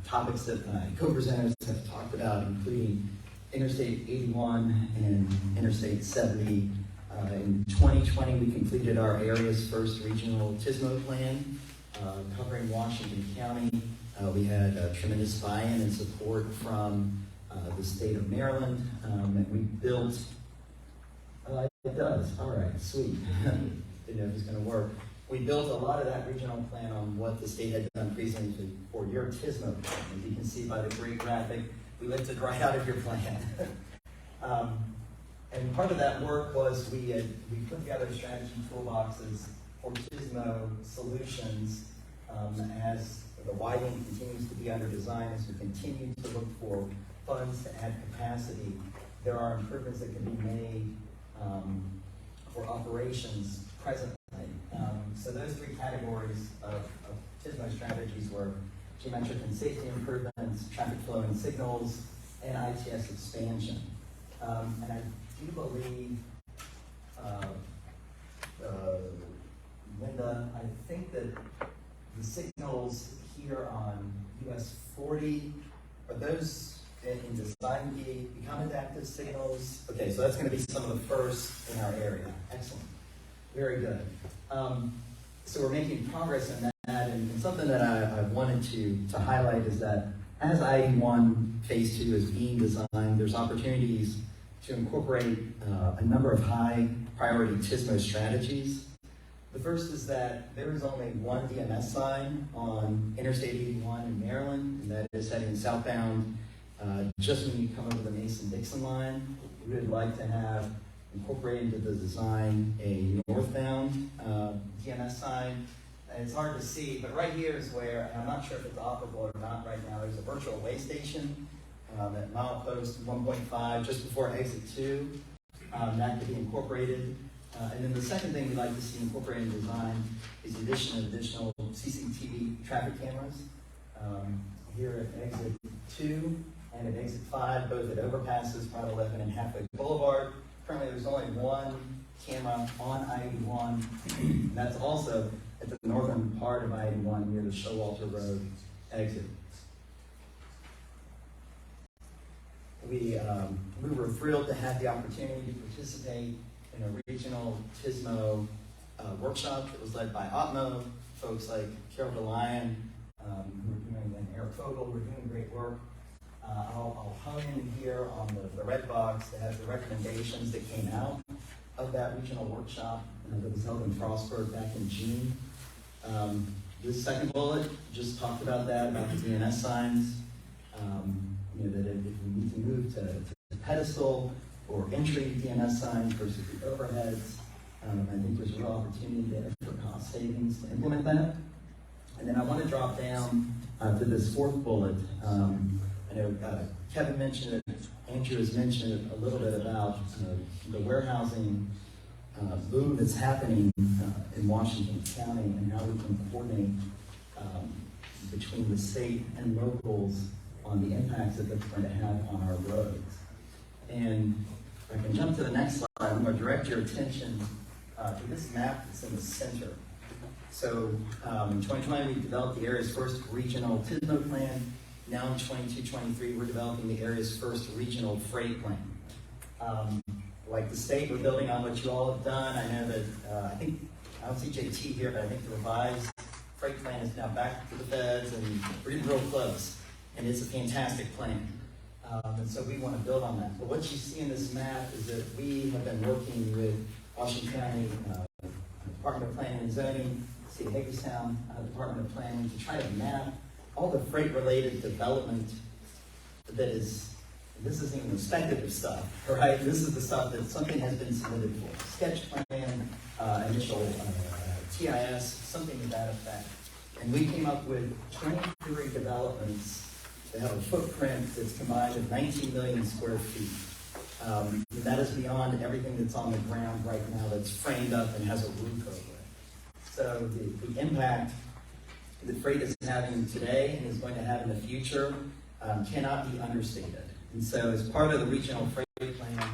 Speaker 10: topics that my co-presenters have talked about, including Interstate 81 and Interstate 70. In 2020, we completed our area's first regional TSMO plan, covering Washington County. We had tremendous buy-in and support from the state of Maryland, and we built, it does, all right, sweet. Didn't know if it was going to work. We built a lot of that regional plan on what the state had done previously for your TSMO plan. As you can see by the great graphic, we lifted right out of your plan. And part of that work was we put together strategy toolboxes for TSMO solutions as the widening continues to be under design, as we continue to look for funds to add capacity. There are improvements that can be made for operations presently. So those three categories of TSMO strategies were geometric and safety improvements, traffic flow and signals, and ITS expansion. And I do believe, Linda, I think that the signals here on US 40, are those in design become adaptive signals? Okay, so that's going to be some of the first in our area. Excellent. Very good. So we're making progress in that, and something that I wanted to highlight is that as I-81 Phase 2 is being designed, there's opportunities to incorporate a number of high priority TSMO strategies. The first is that there is only one DMS sign on Interstate 81 in Maryland, and that is heading southbound just when you come over the Mason-Dixon line. We would like to have incorporated into the design a northbound DMS sign. And it's hard to see, but right here is where, and I'm not sure if it's operable or not right now, there's a virtual way station at milepost 1.5 just before exit 2. That could be incorporated. And then the second thing we'd like to see incorporated in design is the addition of additional CCTV traffic cameras here at exit 2 and at exit 5, both at overpasses, Route 11 and Halfway Boulevard. Currently there's only one camera on I-81, and that's also at the northern part of I-81 near the Showalter Road exit. We were thrilled to have the opportunity to participate in a regional TSMO workshop that was led by OTMO, folks like Carol DeLion, who are doing, and Eric Fogel, who are doing great work. I'll hone in here on the red box that has the recommendations that came out of that regional workshop that was held in Frostburg back in June. This second bullet just talked about that, about the DNS signs. That if we need to move to pedestal or entry DNS signs versus the overheads, I think there's a real opportunity there for cost savings to implement that. And then I want to drop down to this fourth bullet. I know Kevin mentioned it, Andrew has mentioned it a little bit about the warehousing boom that's happening in Washington County and how we can coordinate between the state and locals on the impacts that that's going to have on our roads. And if I can jump to the next slide, I'm going to direct your attention to this map that's in the center. So in 2020, we developed the area's first regional TSMO plan. Now in 22-23, we're developing the area's first regional freight plan. Like the state, we're building on what you all have done. I know that, I don't see JT here, but I think the revised freight plan is now back to the feds and we're getting real close. And it's a fantastic plan. And so we want to build on that. But what you see in this map is that we have been working with Washington County Department of Planning and Zoning, City of Hagerstown Department of Planning, to try to map all the freight-related development that is, this isn't even speculative stuff, right? This is the stuff that something has been submitted for. Sketch plan, initial TIS, something to that effect. And we came up with 23 developments that have a footprint that's combined of 19 million square feet. And that is beyond everything that's on the ground right now that's framed up and has a roof over it. So the impact that freight is having today and is going to have in the future cannot be understated. And so as part of the regional freight plan,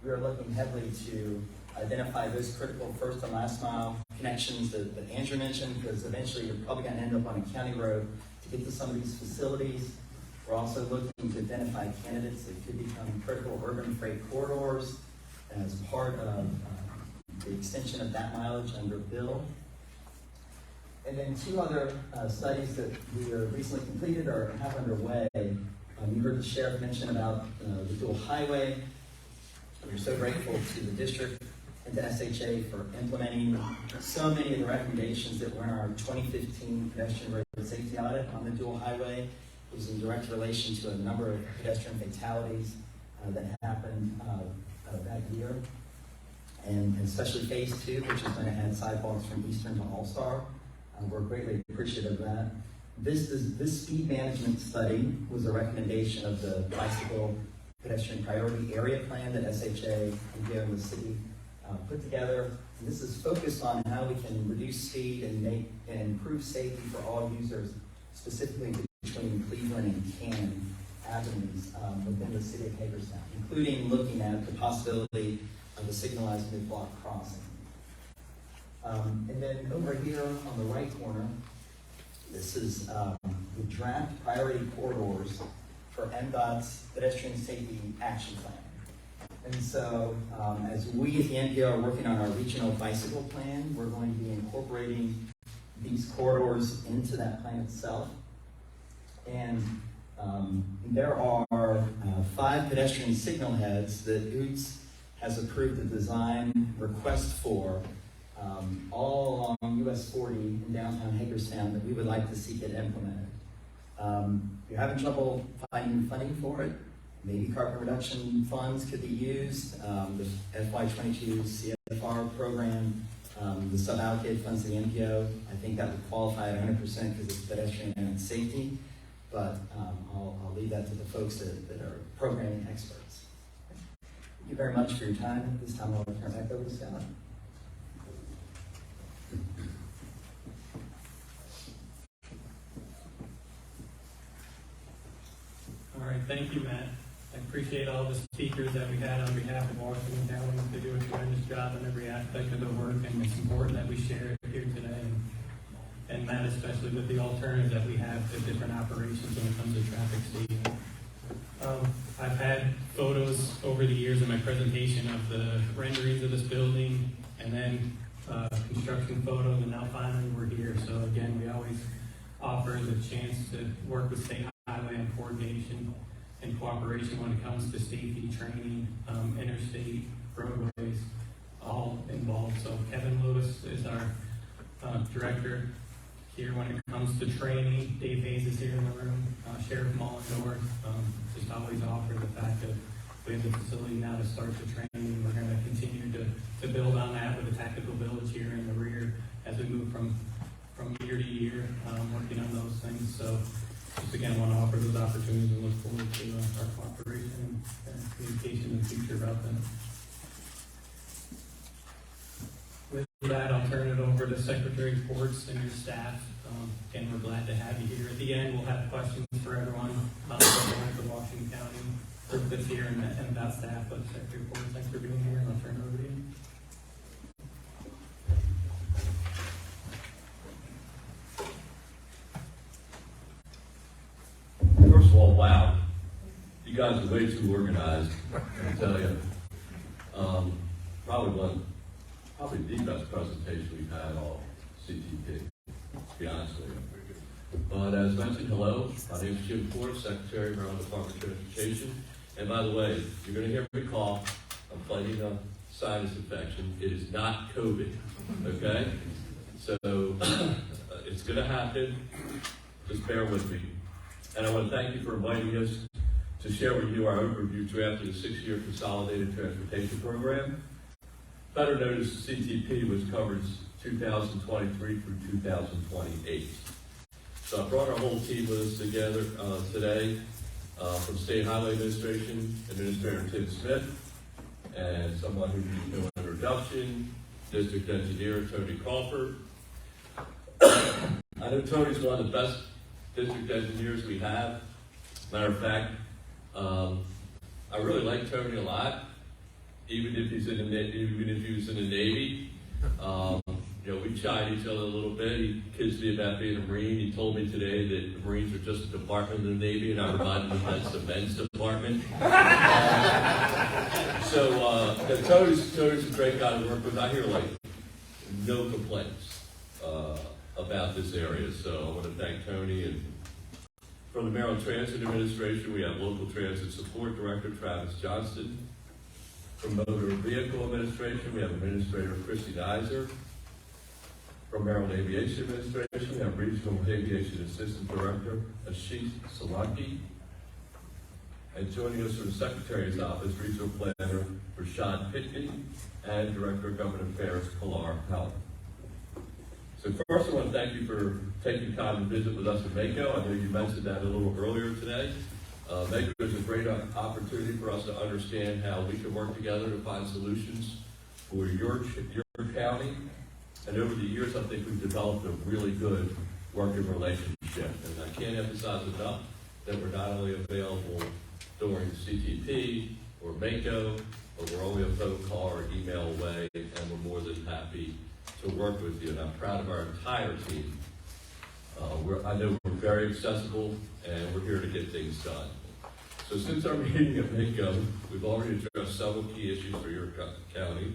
Speaker 10: we are looking heavily to identify those critical first and last mile connections that Andrew mentioned, because eventually you're probably going to end up on a county road to get to some of these facilities. We're also looking to identify candidates that could become critical urban freight corridors as part of the extension of that mileage under bill. And then two other studies that we are recently completed or have underway. You heard the sheriff mention about the dual highway. We're so grateful to the district and to SHA for implementing so many of the recommendations that were in our 2015 pedestrian road safety audit on the dual highway. It was in direct relation to a number of pedestrian fatalities that happened that year. And especially phase 2, which is going to add sidewalks from Eastern to All-Star. We're greatly appreciative of that. This speed management study was a recommendation of the bicycle pedestrian priority area plan that SHA and the city put together. And this is focused on how we can reduce speed and improve safety for all users, specifically between Cleveland and Cannon avenues within the city of Hagerstown, including looking at the possibility of a signalized mid-block crossing. And then over here on the right corner, this is the draft priority corridors for MDOT's pedestrian safety action plan. And so as we at the NPO are working on our regional bicycle plan, we're going to be incorporating these corridors into that plan itself. And there are 5 pedestrian signal heads that UTS has approved the design request for all along US 40 in downtown Hagerstown that we would like to see get implemented. If you're having trouble finding funding for it, maybe carbon reduction funds could be used. The FY22 CFR program, the sub-allocated funds of the NPO, I think that would qualify at 100% because it's pedestrian and safety. But I'll leave that to the folks that are programming experts. Thank you very much for your time. At this time, I'll turn it back over to Scott.
Speaker 3: All right, thank you, Matt. I appreciate all the speakers that we had on behalf of Washington County. They do a tremendous job in every aspect of the work, and it's important that we share it here today. And Matt, especially with the alternatives that we have to different operations when it comes to traffic safety. I've had photos over the years in my presentation of the renderings of this building, and then construction photos, and now finally we're here. So again, we always offer the chance to work with state highway and coordination and cooperation when it comes to safety training, interstate roadways, all involved. So Kevin Lewis is our director here when it comes to training. Dave Hayes is here in the room. Sheriff Mullendorf just always offer the fact that we have the facility now to start the training. We're going to continue to build on that with a tactical village here in the rear as we move from year to year, working on those things. So just again, want to offer those opportunities and look forward to our cooperation and communication in the future about them. With that, I'll turn it over to Secretary Ports and your staff. Again, we're glad to have you here. At the end, we'll have questions for everyone on the Washington County group that's here and about staff. But Secretary Ports, thanks for being here, and I'll turn it over to you.
Speaker 11: First of all, wow. You guys are way too organized, I tell you. Probably the best presentation we've had all CTP. to be honest with you. But as mentioned, hello, my name is Jim Ford, Secretary of Maryland Department of Transportation. And by the way, you're going to hear me cough. I'm fighting a sinus infection. It is not COVID, okay? So it's going to happen. Just bear with me. And I want to thank you for inviting us to share with you our overview draft of the 6-year Consolidated Transportation Program. Better known as CTP, which covers 2023 through 2028. So I brought our whole team with us together today from State Highway Administration, Administrator Tim Smith, and someone who needs no introduction, District Engineer Tony Crawford. I know Tony's one of the best district engineers we have. Matter of fact, I really like Tony a lot, even if he was in the Navy. You know, we chide each other a little bit. He kids me about being a Marine. He told me today that the Marines are just a department of the Navy, and I reminded him that's the men's department. Tony's a great guy to work with. I hear like no complaints about this area, so I want to thank Tony. And from the Maryland Transit Administration, we have Local Transit Support Director Travis Johnston. From Motor Vehicle Administration, we have Administrator Christy Nizer. From Maryland Aviation Administration, we have Regional Aviation Assistant Director Ashish Solanki. And joining us from the Secretary's Office, Regional Planner Rashad Pitney, and Director of Government Affairs Pilar Howell. So first, I want to thank you for taking time to visit with us in Mako. I know you mentioned that a little earlier today. Mako is a great opportunity for us to understand how we can work together to find solutions for your county. And over the years, I think we've developed a really good working relationship. And I can't emphasize enough that we're not only available during CTP or Mako, but we're only a phone call or email away, and we're more than happy to work with you. And I'm proud of our entire team. I know we're very accessible, and we're here to get things done. So since our meeting at Mako, we've already addressed several key issues for your county.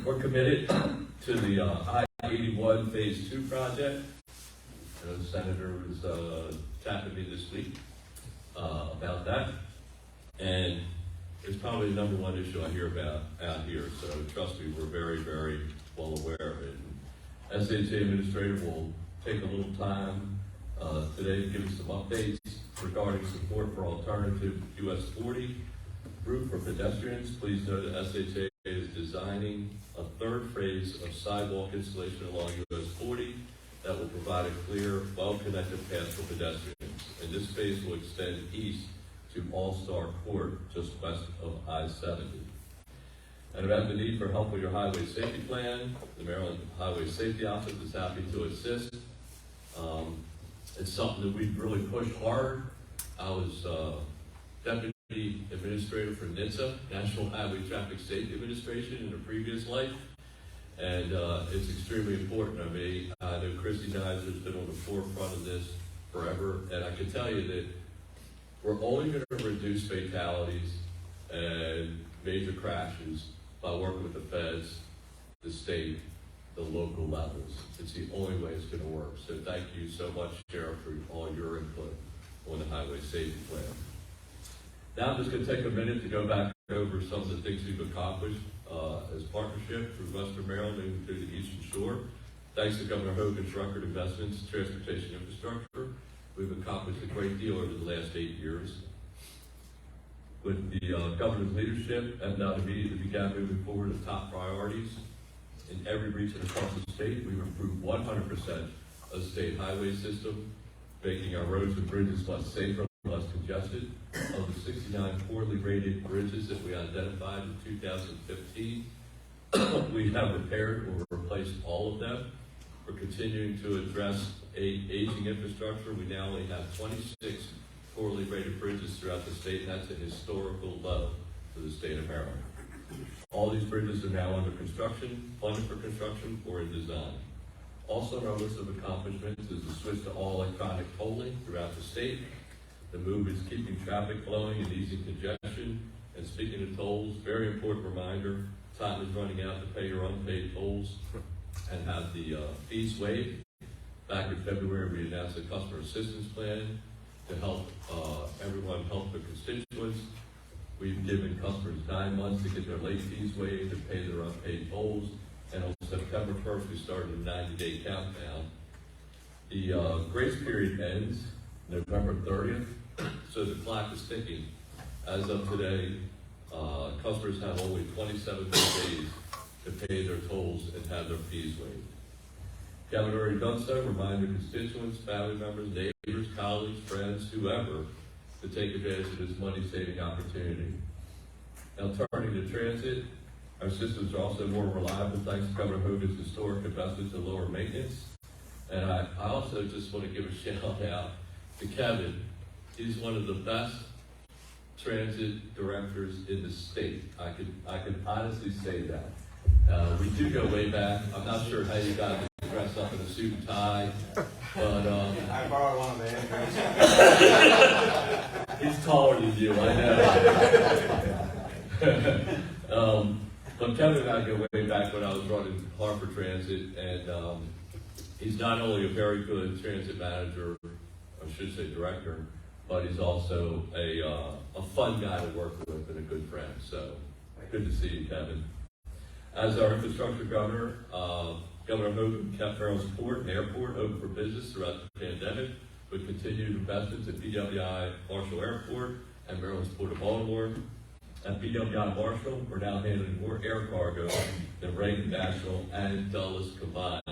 Speaker 11: We're committed to the I-81 Phase 2 project. I know the Senator was tapping me this week about that. And it's probably the #1 issue I hear about out here. So trust me, we're very, very well aware of it. And SHA Administrator will take a little time today to give us some updates regarding support for alternative US 40 route for pedestrians. Please know that SHA is designing a third phase of sidewalk installation along US 40 that will provide a clear, well-connected path for pedestrians. And this phase will extend east to All-Star Court, just west of I-70. And about the need for help with your highway safety plan, the Maryland Highway Safety Office is happy to assist. It's something that we've really pushed hard. I was Deputy Administrator for NHTSA, National Highway Traffic Safety Administration, in a previous life. And it's extremely important. I mean, I know Christy Nizer has been on the forefront of this forever, and I can tell you that we're only going to reduce fatalities and major crashes by working with the feds, the state, the local levels. It's the only way it's going to work. So thank you so much, Sheriff, for all your input on the highway safety plan. Now I'm just going to take a minute to go back over some of the things we've accomplished as partnership through Western Maryland and through the Eastern Shore. Thanks to Governor Hogan's record investments in transportation infrastructure, we've accomplished a great deal over the last 8 years. With the governor's leadership, MDOT immediately began moving forward with top priorities. In every region across the state, we've improved 100% of the state highway system, making our roads and bridges less safer, less congested. Of the 69 poorly rated bridges that we identified in 2015, we have repaired or replaced all of them. We're continuing to address aging infrastructure. We now only have 26 poorly rated bridges throughout the state, and that's a historical low for the state of Maryland. All these bridges are now under construction, funded for construction, or in design. Also on our list of accomplishments is the switch to all electronic tolling throughout the state. The move is keeping traffic flowing and easing congestion. And speaking of tolls, very important reminder, time is running out to pay your unpaid tolls. and have the fees waived. Back in February, we announced a customer assistance plan to help everyone help their constituents. We've given customers 9 months to get their late fees waived and pay their unpaid tolls. And on September 1st, we started a 90-day countdown. The grace period ends November 30th, so the clock is ticking. As of today, customers have only 27 days to pay their tolls and have their fees waived. If you haven't already done so, remind your constituents, family members, neighbors, colleagues, friends, whoever, to take advantage of this money-saving opportunity. Now, turning to transit, our systems are also more reliable thanks to Governor Hogan's historic investments in lower maintenance. And I also just want to give a shout out to Kevin. He's one of the best transit directors in the state. I can honestly say that. We do go way back. I'm not sure how you got to dress up in a suit and tie, but
Speaker 9: I borrowed one of theirs.
Speaker 11: he's taller than you, I know. But Kevin and I go way back when I was running Hartford Transit, and he's not only a very good transit manager, I should say director, but he's also a fun guy to work with and a good friend. So good to see you, Kevin. As our infrastructure governor, Governor Hogan kept Maryland's port and airport open for business throughout the pandemic with continued investments at BWI Marshall Airport and Maryland's Port of Baltimore. At BWI Marshall, we're now handling more air cargo than Reagan National and Dulles combined.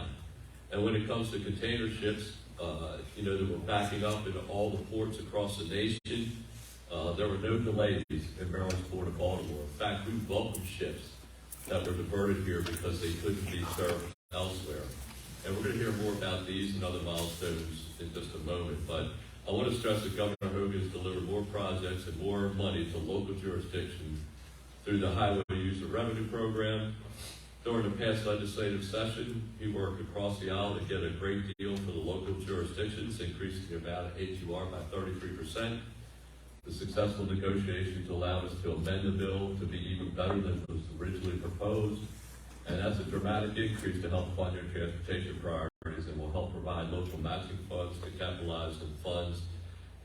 Speaker 11: And when it comes to container ships, that we're backing up into all the ports across the nation, there were no delays in Maryland's Port of Baltimore. In fact, we welcomed ships that were diverted here because they couldn't be served elsewhere. And we're going to hear more about these and other milestones in just a moment. But I want to stress that Governor Hogan has delivered more projects and more money to local jurisdictions through the Highway User Revenue Program. During the past legislative session, he worked across the aisle to get a great deal for the local jurisdictions, increasing the amount of HUR by 33%. The successful negotiations allowed us to amend the bill to be even better than was originally proposed. And that's a dramatic increase to help fund your transportation priorities and will help provide local matching funds to capitalize on funds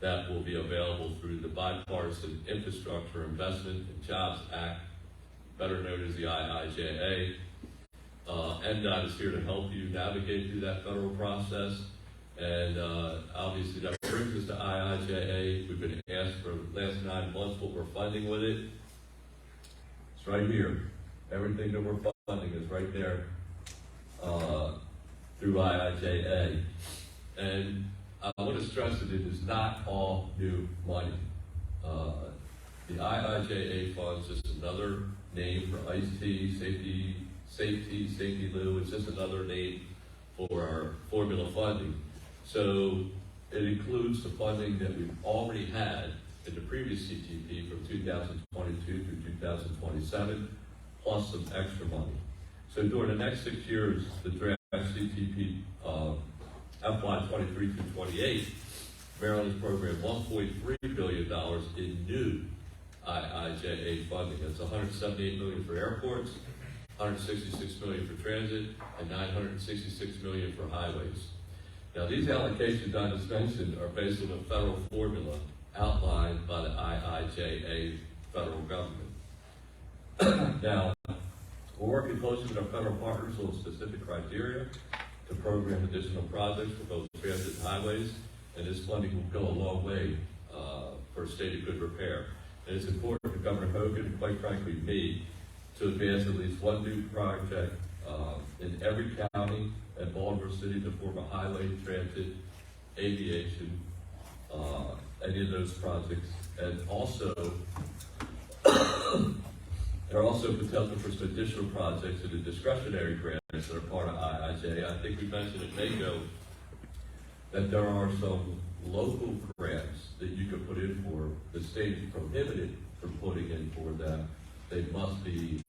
Speaker 11: that will be available through the Bipartisan Infrastructure Investment and Jobs Act, better known as the IIJA. MDOT is here to help you navigate through that federal process. And obviously that brings us to IIJA. We've been asked for the last 9 months what we're funding with it. It's right here. Everything that we're funding is right there through IIJA. And I want to stress that it is not all new money. The IIJA funds is another name for ICE-T, safety lou. It's just another name for our formula funding. So it includes the funding that we've already had in the previous CTP from 2022 through 2027, plus some extra money. So during the next 6 years, the draft CTP FY 23 through 28, Maryland's program $1.3 billion in new IIJA funding. That's $178 million for airports, $166 million for transit, and $966 million for highways. Now, these allocations I just mentioned are based on a federal formula outlined by the IIJA federal government. Now, we're working closely with our federal partners on specific criteria to program additional projects for both transit and highways, and this funding will go a long way for a state of good repair. And it's important for Governor Hogan, and quite frankly me, to advance at least one new project in every county and Baltimore City to form a highway, transit, aviation, any of those projects. And also, there are also potential for some additional projects in the discretionary grants that are part of IIJ. I think we mentioned at MACO that there are some local grants that you can put in for. The state is prohibited from putting in for them. They must be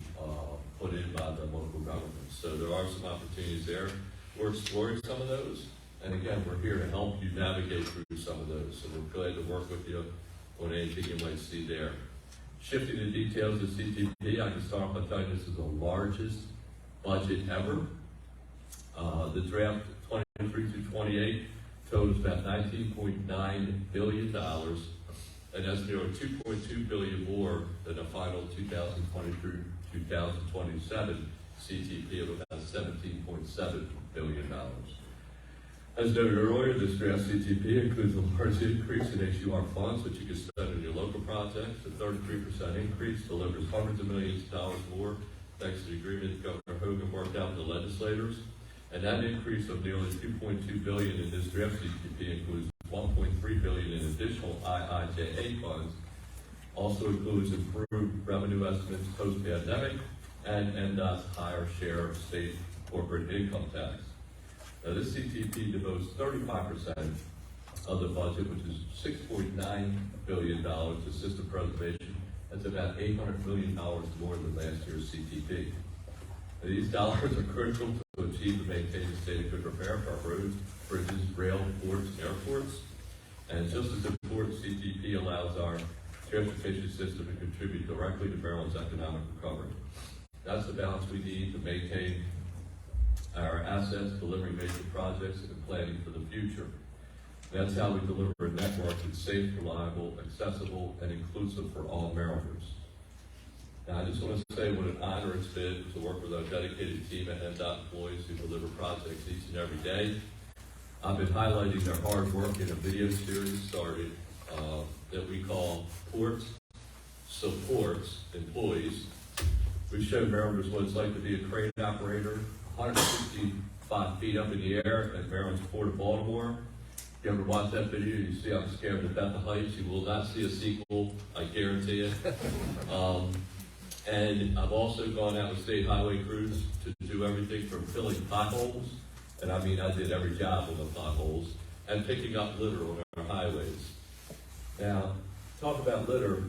Speaker 11: put in by the local government. So there are some opportunities there. We're exploring some of those. And again, we're here to help you navigate through some of those. So we're glad to work with you on anything you might see there. Shifting the details of CTP, I can start off by telling you this is the largest budget ever. The draft 23 through 28 totals about $19.9 billion, and that's nearly $2.2 billion more than the final 2020 through 2027 CTP of about $17.7 billion. As noted earlier, this draft CTP includes a large increase in HUR funds, which you can spend on your local projects. A 33% increase delivers hundreds of millions of dollars more, thanks to the agreement Governor Hogan worked out with the legislators. And that increase of nearly $2.2 billion in this draft CTP includes $1.3 billion in additional IIJA funds, also includes improved revenue estimates post-pandemic, and MDOT's higher share of state corporate income tax. Now, this CTP devotes 35% of the budget, which is $6.9 billion to system preservation. That's about $800 million more than last year's CTP. Now, these dollars are critical to achieve and maintain the state of good repair for our roads, bridges, rail, ports, and airports. And just as important, CTP allows our transportation system to contribute directly to Maryland's economic recovery. That's the balance we need to maintain our assets, delivering major projects, and planning for the future. That's how we deliver a network that's safe, reliable, accessible, and inclusive for all Marylanders. Now, I just want to say what an honor it's been to work with our dedicated team at MDOT employees who deliver projects each and every day. I've been highlighting their hard work in a video series started that we call Ports Supports Employees. We showed Marylanders what it's like to be a crane operator, 165 feet up in the air at Maryland's Port of Baltimore. If you ever watch that video, you see I'm scared to death of heights. You will not see a sequel, I guarantee it. And I've also gone out with state highway crews to do everything from filling potholes, and I mean I did every job on the potholes, and picking up litter on our highways. Now, talk about litter.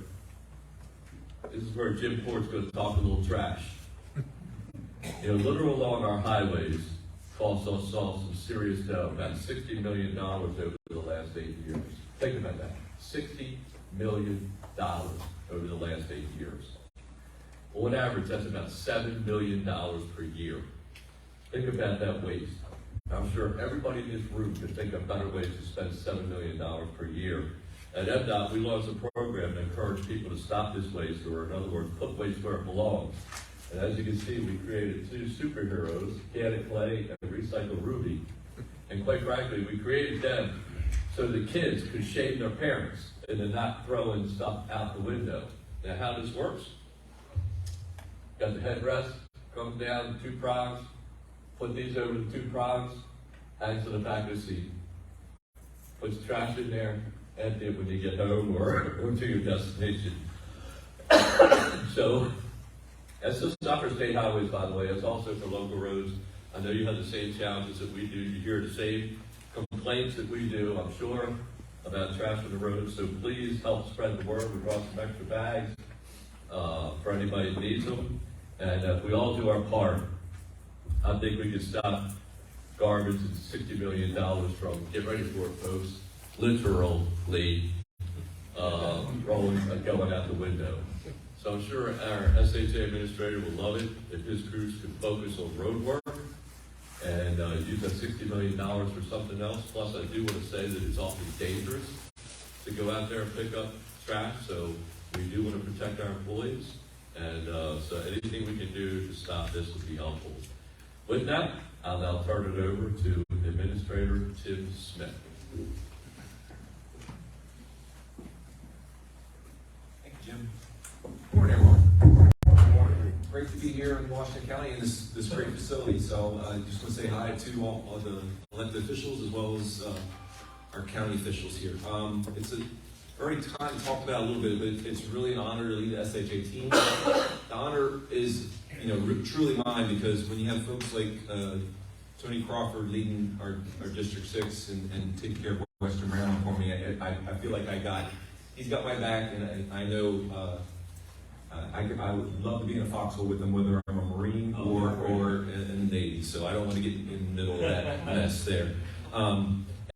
Speaker 11: This is where Jim Ford's going to talk a little trash. You know, litter along our highways cost us all some serious dough, about $60 million over the last 8 years. Think about that, $60 million over the last 8 years. On average, that's about $7 million per year. Think about that waste. I'm sure everybody in this room could think of better ways to spend $7 million per year. At MDOT, we launched a program to encourage people to stop this waste, or in other words, put waste where it belongs. And as you can see, we created two superheroes, Can It Clay and Recycle Ruby. And quite frankly, we created them so the kids could shame their parents and then not throwing stuff out the window. Now, how this works? Got the headrest, comes down 2 prongs, put these over the 2 prongs, hangs to the back of the seat. Puts trash in there, empty it when you get home or to your destination. So, that's just not for state highways, by the way. It's also for local roads. I know you have the same challenges that we do. You hear the same complaints that we do, I'm sure, about trash on the road. So please help spread the word. We brought some extra bags for anybody that needs them. And if we all do our part, I think we can stop garbage and $60 million from, get ready for it, folks, literally going out the window. So I'm sure our SHA administrator will love it if his crews can focus on road work and use that $60 million for something else. Plus, I do want to say that it's awfully dangerous to go out there and pick up trash, so we do want to protect our employees. And so anything we can do to stop this would be helpful. With that, I'll now turn it over to Administrator Tim Smith.
Speaker 2: Thank you, Jim. Good morning, everyone. Good morning. Great to be here in Washington County in this great facility. So I just want to say hi to all the elected officials as well as our county officials here. It's already talked about a little bit, but it's really an honor to lead the SHA team. The honor is, truly mine, because when you have folks like Tony Crawford leading our District 6 and taking care of Western Maryland for me, I feel like he's got my back, and I know I would love to be in a foxhole with him, whether I'm a Marine or in the Navy. So I don't want to get in the middle of that mess there.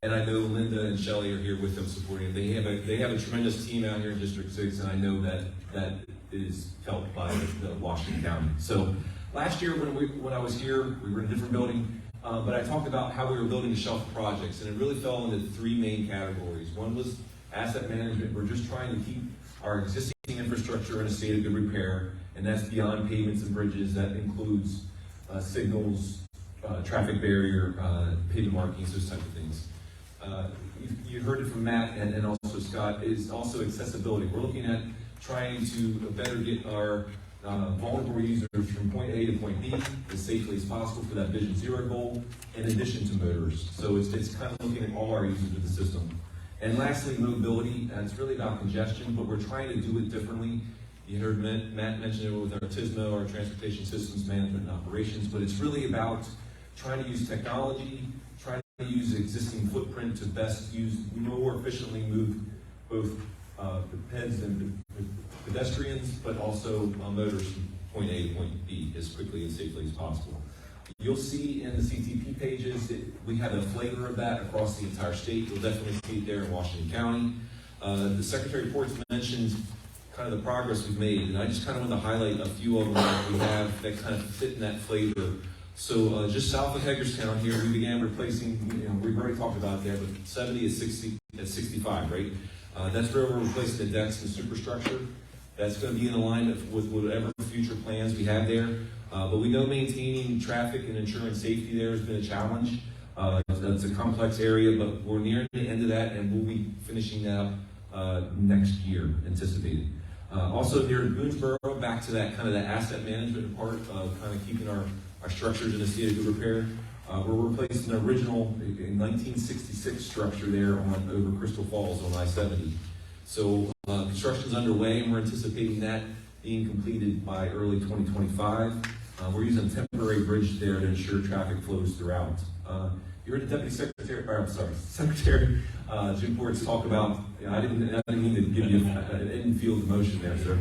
Speaker 2: And I know Linda and Shelley are here with them supporting them. They have a tremendous team out here in District 6, and I know that is helped by the Washington County. So last year when I was here, we were in a different building. but I talked about how we were building a shelf of projects, and it really fell into three main categories. One was asset management. We're just trying to keep our existing infrastructure in a state of good repair, and that's beyond pavements and bridges. That includes signals, traffic barrier, pavement markings, those type of things. You heard it from Matt and also Scott, is also accessibility. We're looking at trying to better get our vulnerable users from point A to point B as safely as possible for that Vision Zero goal, in addition to motorists. So it's kind of looking at all our users of the system. And lastly, mobility. It's really about congestion, but we're trying to do it differently. You heard Matt mention it with our TSMO, our Transportation Systems Management and Operations, but it's really about trying to use technology, trying to use existing footprint to best use, more efficiently move both the peds and pedestrians, but also motorists from point A to point B as quickly and safely as possible. You'll see in the CTP pages, we have a flavor of that across the entire state. You'll definitely see it there in Washington County. The Secretary reports mentioned kind of the progress we've made, and I just kind of want to highlight a few of them that we have that kind of fit in that flavor. So just south of Hagerstown here, we began replacing, we've already talked about it there, but 70 is 60 at 65, right? That's where we're replacing the decks and superstructure. That's going to be in alignment with whatever future plans we have there. But we know maintaining traffic and ensuring safety there has been a challenge. It's a complex area, but we're nearing the end of that, and we'll be finishing that up next year, anticipated. Also near Boonesboro, back to that kind of the asset management part of kind of keeping our structures in a state of good repair. We're replacing the original 1966 structure there over Crystal Falls on I-70. So construction's underway, and we're anticipating that being completed by early 2025. We're using a temporary bridge there to ensure traffic flows throughout. You heard the Deputy Secretary, Secretary Jim Ports talk about, I didn't mean to give you an infield motion there, sir.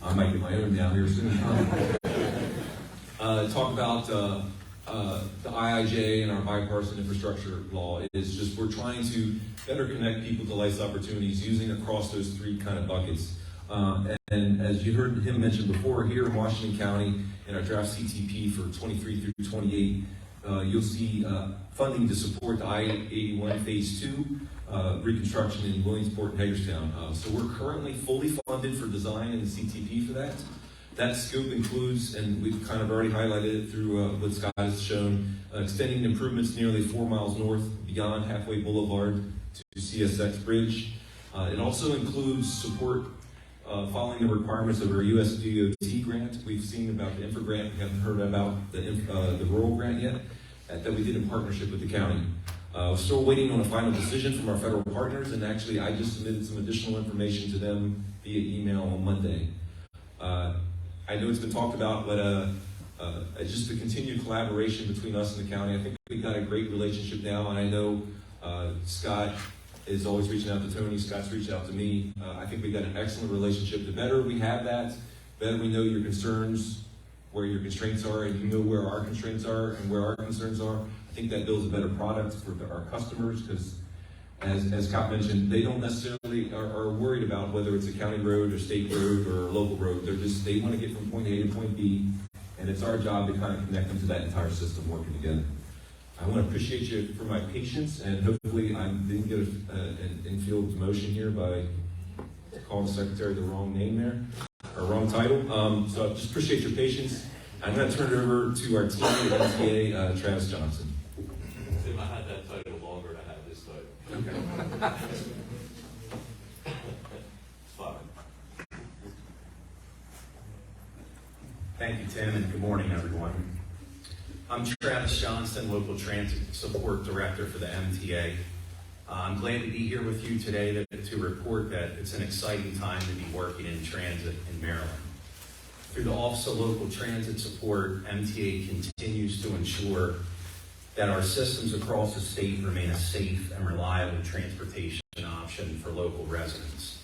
Speaker 2: I might get my own down here soon. Talk about the IIJ and our bipartisan infrastructure law. Is just we're trying to better connect people to life's opportunities using across those three kind of buckets. And as you heard him mention before, here in Washington County, in our draft CTP for 23 through 28, you'll see funding to support the I-81 Phase 2 reconstruction in Williamsport and Hagerstown. So we're currently fully funded for design and the CTP for that. That scope includes, and we've kind of already highlighted it through what Scott has shown, extending improvements nearly 4 miles north beyond Halfway Boulevard to CSX Bridge. It also includes support following the requirements of our US DOT grant. We've seen about the infra grant. We haven't heard about the rural grant yet that we did in partnership with the county. We're still waiting on a final decision from our federal partners, and actually I just submitted some additional information to them via email on Monday. I know it's been talked about, but just the continued collaboration between us and the county. I think we've got a great relationship now, and I know Scott is always reaching out to Tony. Scott's reached out to me. I think we've got an excellent relationship. The better we have that, the better we know your concerns, where your constraints are, and you know where our constraints are and where our concerns are. I think that builds a better product for our customers, because as Scott mentioned, they don't necessarily are worried about whether it's a county road or state road or local road. They want to get from point A to point B, and it's our job to kind of connect them to that entire system working together. I want to appreciate you for my patience, and hopefully I didn't get an infield motion here by calling the secretary the wrong name there, or wrong title. So I just appreciate your patience. I'm going to turn it over to our team at MTA, Travis Johnson.
Speaker 11: If I had that title longer, I had this title.
Speaker 2: Okay.
Speaker 11: Fine.
Speaker 9: Thank you, Tim, and good morning, everyone. I'm Travis Johnson, Local Transit Support Director for the MTA. I'm glad to be here with you today to report that it's an exciting time to be working in transit in Maryland. Through the Office of Local Transit Support, MTA continues to ensure that our systems across the state remain a safe and reliable transportation option for local residents.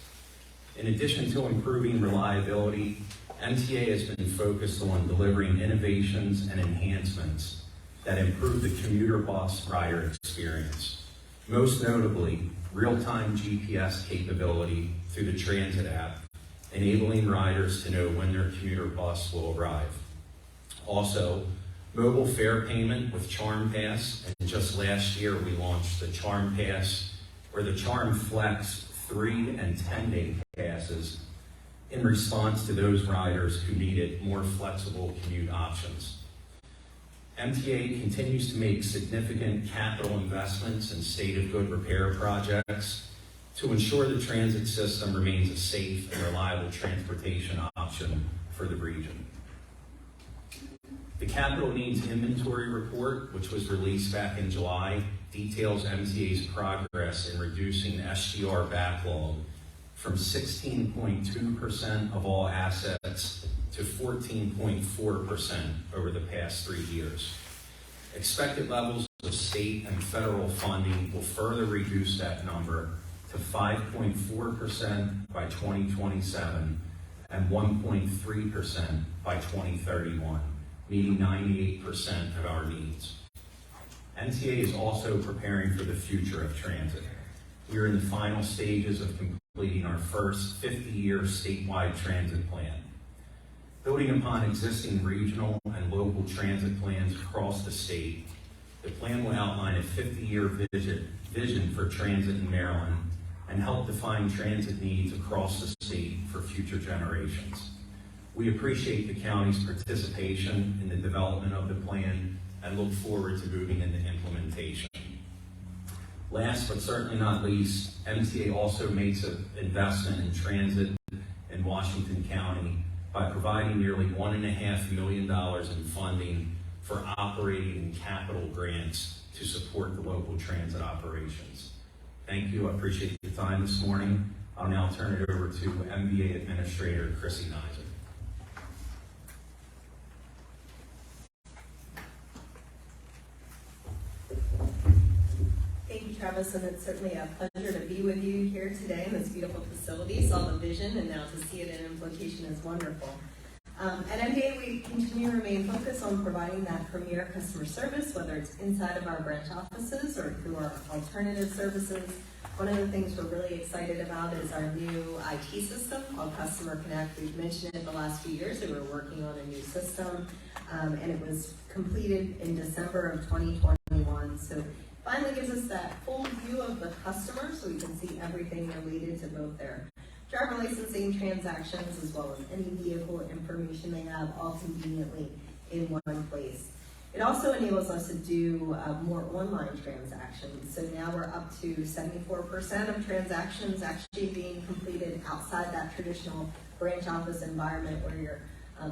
Speaker 9: In addition to improving reliability, MTA has been focused on delivering innovations and enhancements that improve the commuter bus rider experience. Most notably, real-time GPS capability through the Transit app, enabling riders to know when their commuter bus will arrive. Also,
Speaker 12: mobile fare payment with Charm Pass, and just last year we launched the Charm Pass or the Charm Flex 3 and 10-day passes in response to those riders who needed more flexible commute options. MTA continues to make significant capital investments in state of good repair projects to ensure the transit system remains a safe and reliable transportation option for the region. The Capital Needs Inventory Report, which was released back in July, details MTA's progress in reducing the SGR backlog from 16.2% of all assets to 14.4% over the past 3 years. Expected levels of state and federal funding will further reduce that number to 5.4% by 2027 and 1.3% by 2031, meeting 98% of our needs. MTA is also preparing for the future of transit. We are in the final stages of completing our first 50-year statewide transit plan. Building upon existing regional and local transit plans across the state, the plan will outline a 50-year vision for transit in Maryland and help define transit needs across the state for future generations. We appreciate the county's participation in the development of the plan and look forward to moving into implementation. Last but certainly not least, MTA also makes an investment in transit in Washington County by providing nearly $1.5 million in funding for operating and capital grants to support the local transit operations. Thank you. I appreciate your time this morning. I'll now turn it over to MBA Administrator Chrissy Nizer.
Speaker 13: Thank you, Travis, and it's certainly a pleasure to be with you here today in this beautiful facility. Saw the vision, and now to see it in implementation is wonderful. At MDA, we continue to remain focused on providing that premier customer service, whether it's inside of our branch offices or through our alternative services. One of the things we're really excited about is our new IT system called Customer Connect. We've mentioned it the last few years that we're working on a new system, and it was completed in December of 2021. So finally gives us that full view of the customer so we can see everything related to both their driver licensing transactions as well as any vehicle information they have all conveniently in one place. It also enables us to do more online transactions. So now we're up to 74% of transactions actually being completed outside that traditional branch office environment where you're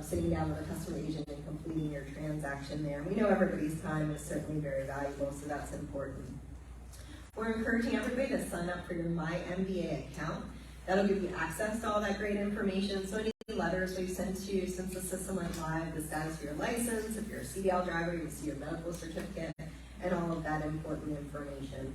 Speaker 13: sitting down with a customer agent and completing your transaction there. We know everybody's time is certainly very valuable, so that's important. We're encouraging everybody to sign up for your My MBA account. That'll give you access to all that great information. So any letters we've sent to you since the system went live, the status of your license, if you're a CDL driver, you can see your medical certificate, and all of that important information.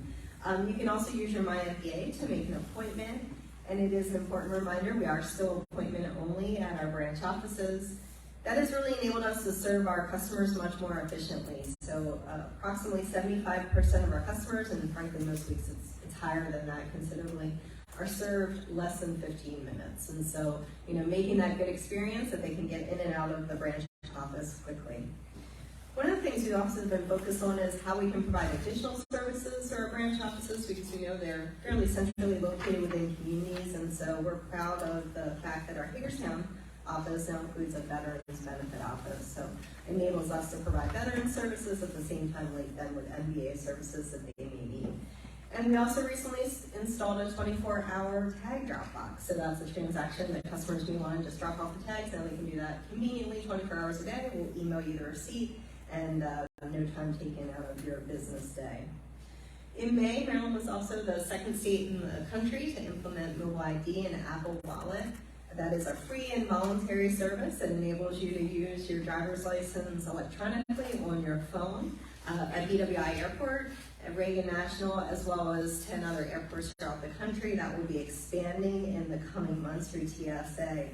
Speaker 13: You can also use your My MBA to make an appointment. And it is an important reminder, we are still appointment only at our branch offices. That has really enabled us to serve our customers much more efficiently. So approximately 75% of our customers, and frankly most weeks it's higher than that considerably, are served less than 15 minutes. And so, making that good experience that they can get in and out of the branch office quickly. One of the things we also have been focused on is how we can provide additional services to our branch offices because we know they're fairly centrally located within communities, and so we're proud of the fact that our Hagerstown office now includes a Veterans Benefit Office. So it enables us to provide veteran services at the same time link them with MBA services that they may need. And we also recently installed a 24-hour tag drop box. So that's a transaction that customers may want to just drop off the tags. Now they can do that conveniently 24 hours a day. We'll email you the receipt and no time taken out of your business day. In May, Maryland was also the second state in the country to implement Mobile ID and Apple Wallet. That is a free and voluntary service that enables you to use your driver's license electronically on your phone at BWI Airport, at Reagan National, as well as 10 other airports throughout the country. That will be expanding in the coming months through TSA.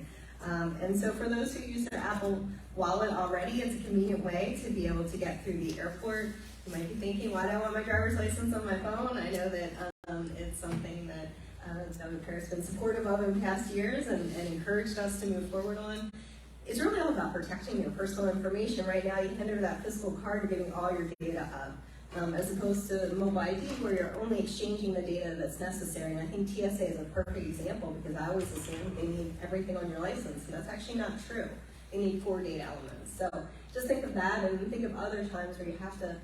Speaker 13: And so for those who use their Apple Wallet already, it's a convenient way to be able to get through the airport. You might be thinking, why do I want my driver's license on my phone? I know that it's something that the parents have been supportive of in past years and encouraged us to move forward on. it's really all about protecting your personal information. Right now, you hand over that physical card, you're giving all your data up, as opposed to mobile ID, where you're only exchanging the data that's necessary. And I think TSA is a perfect example, because I always assume they need everything on your license, and that's actually not true. They need 4 data elements. So just think of that, and think of other times where you have to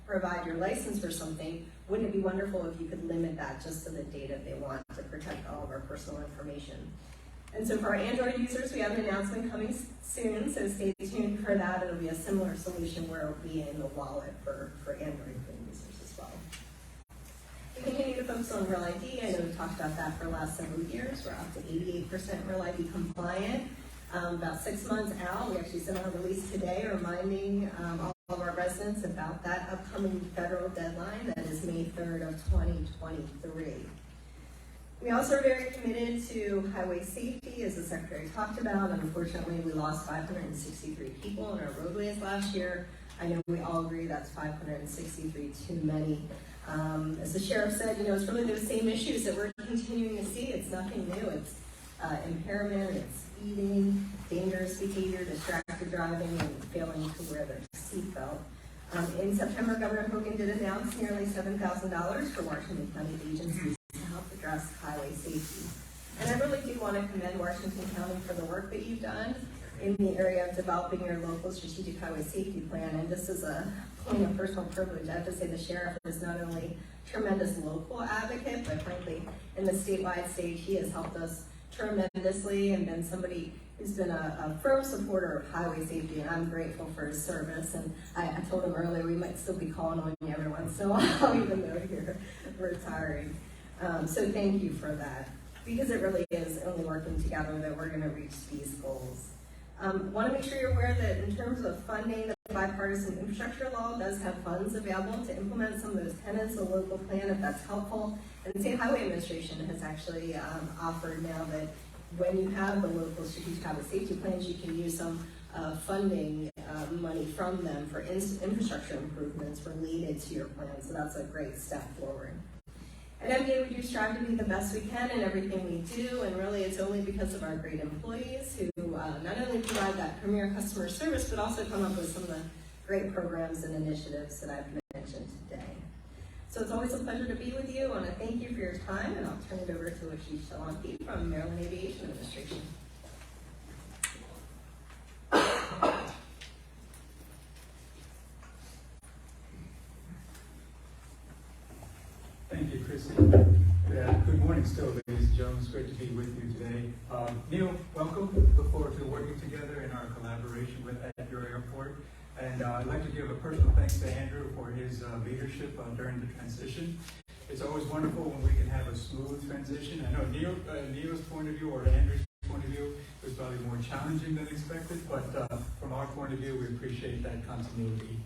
Speaker 13: provide your license for something. Wouldn't it be wonderful if you could limit that just to the data they want to protect all of our personal information? And so for our Android users, we have an announcement coming soon, so stay tuned for that. It'll be a similar solution where it'll be in the wallet for Android users as well. We continue to focus on Real ID. I know we've talked about that for the last several years. We're up to 88% Real ID compliant. About 6 months out, we actually sent out a release today reminding all of our residents about that upcoming federal deadline that is May 3rd of 2023. We also are very committed to highway safety, as the Secretary talked about. Unfortunately, we lost 563 people on our roadways last year. I know we all agree that's 563 too many. As the Sheriff said, it's really those same issues that we're continuing to see. It's nothing new. It's impairment, it's speeding, dangerous behavior, distracted driving, and failing to wear their seatbelt. In September, Governor Hogan did announce nearly $7,000 for Washington County agencies to help address highway safety. And I really do want to commend Washington County for the work that you've done in the area of developing your local strategic highway safety plan. And just as a point of personal privilege, I have to say the Sheriff is not only a tremendous local advocate, but frankly, in the statewide stage, he has helped us tremendously and been somebody who's been a firm supporter of highway safety, and I'm grateful for his service. And I told him earlier we might still be calling on you every once in a while, even though you're retiring. So thank you for that, because it really is only working together that we're going to reach these goals. Want to make sure you're aware that in terms of funding, the bipartisan infrastructure law does have funds available to implement some of those tenets of the local plan, if that's helpful. And the State Highway Administration has actually offered now that when you have the local strategic highway safety plans, you can use some funding money from them for infrastructure improvements related to your plan. So that's a great step forward. At MDA, we do strive to be the best we can in everything we do, and really it's only because of our great employees who not only provide that premier customer service, but also come up with some of the great programs and initiatives that I've mentioned today. So it's always a pleasure to be with you. I want to thank you for your time, and I'll turn it over to Ashish Salanki from Maryland Aviation Administration.
Speaker 14: Thank you, Chrissy. Good morning still, ladies and gentlemen. It's great to be with you today. Neil, welcome. Look forward to working together in our collaboration at your airport. And I'd like to give a personal thanks to Andrew for his leadership during the transition. It's always wonderful when we can have a smooth transition. I know Neil's point of view or Andrew's point of view was probably more challenging than expected, but from our point of view, we appreciate that continuity.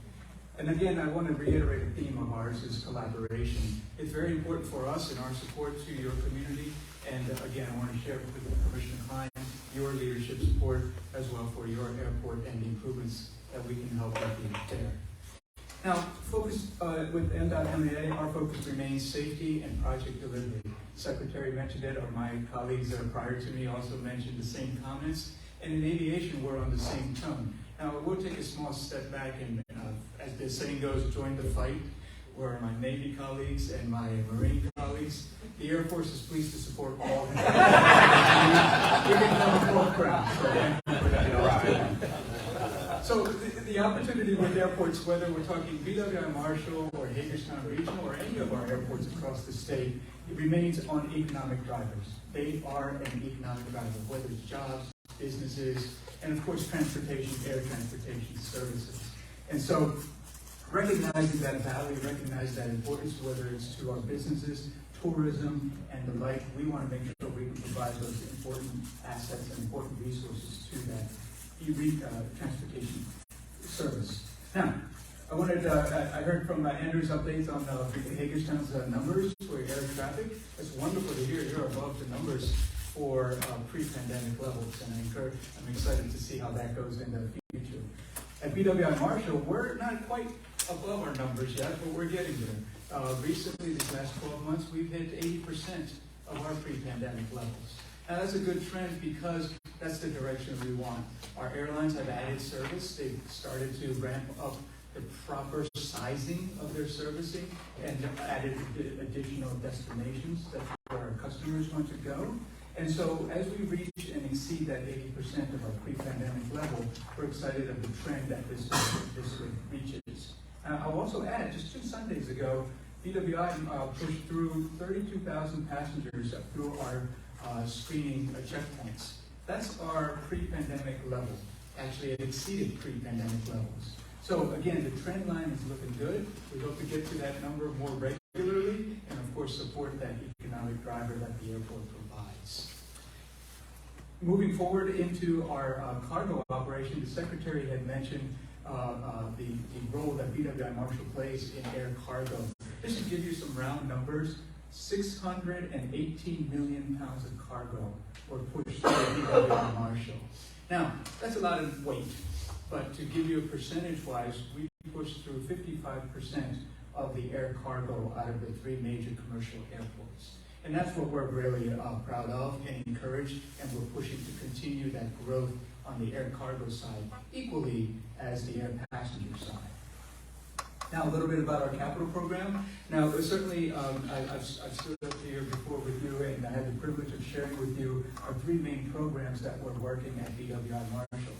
Speaker 14: And again, I want to reiterate a theme of ours is collaboration. It's very important for us in our support to your community. And again, I want to share with Commissioner Klein your leadership support as well for your airport and the improvements that we can help you there. Now, focus with MDOT MAA, our focus remains safety and project delivery. Secretary mentioned it, or my colleagues prior to me also mentioned the same comments. And in aviation, we're on the same tone. Now, we'll take a small step back and, as the saying goes, join the fight, where my Navy colleagues and my Marine colleagues, the Air Force is pleased to support all of them. We can come a fourth ground. So the opportunity with airports, whether we're talking BWI Marshall or Hagerstown Regional or any of our airports across the state, it remains on economic drivers. They are an economic driver, whether it's jobs, businesses, and of course transportation, air transportation services. And so recognizing that value, recognize that importance, whether it's to our businesses, tourism, and the like, we want to make sure we can provide those important assets and important resources to that transportation service. Now, I heard from Andrew's updates on Hagerstown's numbers for air traffic. It's wonderful to hear you're above the numbers for pre-pandemic levels, and I'm excited to see how that goes in the future. At BWI Marshall, we're not quite above our numbers yet, but we're getting there. Recently, these last 12 months, we've hit 80% of our pre-pandemic levels. Now that's a good trend because that's the direction we want. Our airlines have added service. They've started to ramp up the proper sizing of their servicing and added additional destinations. That's where our customers want to go. And so as we reach and exceed that 80% of our pre-pandemic level, we're excited of the trend that this reaches. I'll also add, just 2 Sundays ago, BWI pushed through 32,000 passengers through our screening checkpoints. That's our pre-pandemic level. Actually, it exceeded pre-pandemic levels. So again, the trend line is looking good. We hope to get to that number more regularly and of course support that economic driver that the airport provides. Moving forward into our cargo operation, the Secretary had mentioned the role that BWI Marshall plays in air cargo. Just to give you some round numbers, 618 million pounds of cargo were pushed through BWI Marshall. Now, that's a lot of weight, but to give you a percentage-wise, we pushed through 55% of the air cargo out of the 3 major commercial airports. And that's what we're really proud of and encouraged, and we're pushing to continue that growth on the air cargo side, equally as the air passenger side. Now, a little bit about our capital program. Now, certainly, I've stood up here before with you, and I had the privilege of sharing with you our 3 main programs that we're working at BWI Marshall.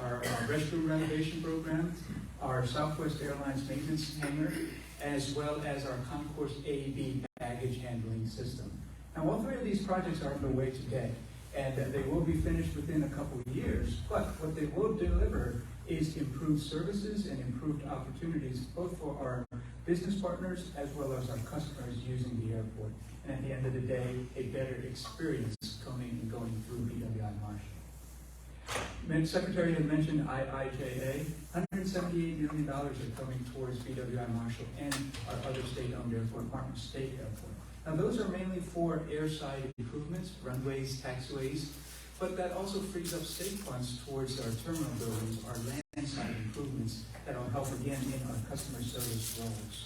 Speaker 14: Our restroom renovation program, our Southwest Airlines maintenance hangar, as well as our Concourse A/B baggage handling system. Now, all 3 of these projects are underway today, and they will be finished within a couple of years, but what they will deliver is improved services and improved opportunities, both for our business partners as well as our customers using the airport. And at the end of the day, a better experience coming and going through BWI Marshall. Secretary had mentioned IIJA. $178 million are coming towards BWI Marshall and our other state-owned airport, Martin State Airport. Now, those are mainly for airside improvements, runways, taxiways, but that also frees up state funds towards our terminal buildings, our landside improvements that will help again in our customer service roles.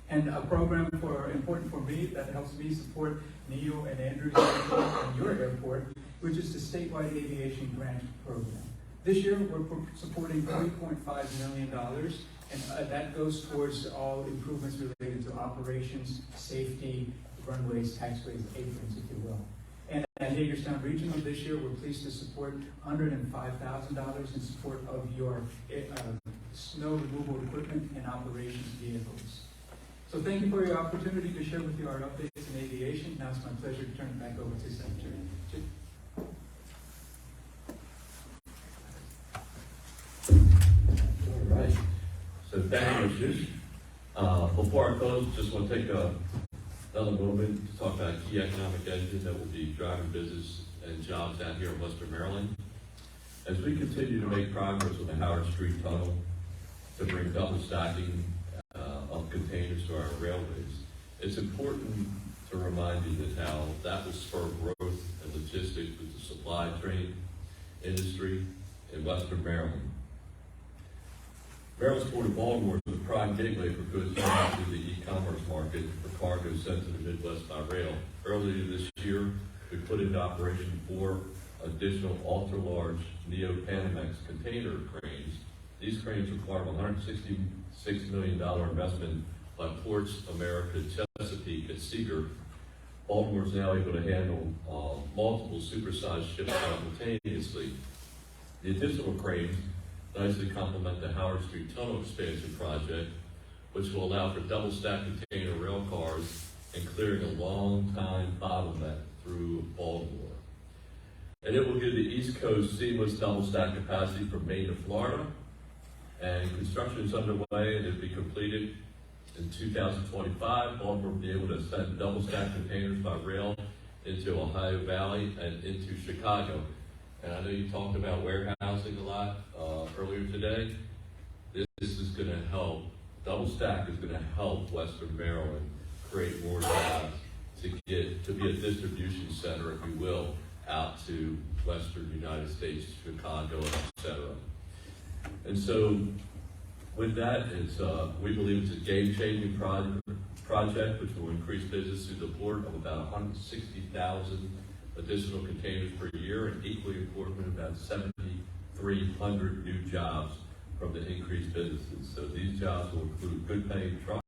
Speaker 14: And a program important for me that helps me support Neil and Andrew's airport and your airport, which is the statewide aviation grant program. This year, we're supporting $3.5 million, and that goes towards all improvements related to operations, safety, runways, taxiways, aprons, if you will. And at Hagerstown Regional this year, we're pleased to support $105,000 in support of your snow removal equipment and operations vehicles. So thank you for your opportunity to share with you our updates in aviation. Now it's my pleasure to turn it back over to Secretary. Chip.
Speaker 11: All right. So thank you, Chief. Before I close, just want to take another moment to talk about a key economic engine that will be driving business and jobs out here in Western Maryland. As we continue to make progress with the Howard Street Tunnel to bring double stacking of containers to our railways, it's important to remind you that how that will spur growth and logistics with the supply train industry in Western Maryland. Maryland's Port of Baltimore is the prime gateway for goods coming to the e-commerce market for cargo sent to the Midwest by rail. Earlier this year, we put into operation 4 additional ultra-large Neo-Panamax container cranes. These cranes require a $166 million investment by Ports America Chesapeake at Seager. Baltimore is now able to handle multiple supersized ships simultaneously. The additional cranes nicely complement the Howard Street Tunnel expansion project, which will allow for double-stack container rail cars and clearing a long-time bottleneck through Baltimore. And it will give the East Coast seamless double-stack capacity from Maine to Florida. And construction is underway and it'll be completed in 2025. Baltimore will be able to send double-stack containers by rail into Ohio Valley and into Chicago. And I know you talked about warehousing a lot earlier today. This is going to help, double stack is going to help Western Maryland create more jobs to be a distribution center, if you will, out to Western United States, Chicago, etc. And so with that, we believe it's a game-changing project which will increase business through the port of about 160,000 additional containers per year, and equally important, about 7,300 new jobs from the increased businesses. So these jobs will include good paying truck,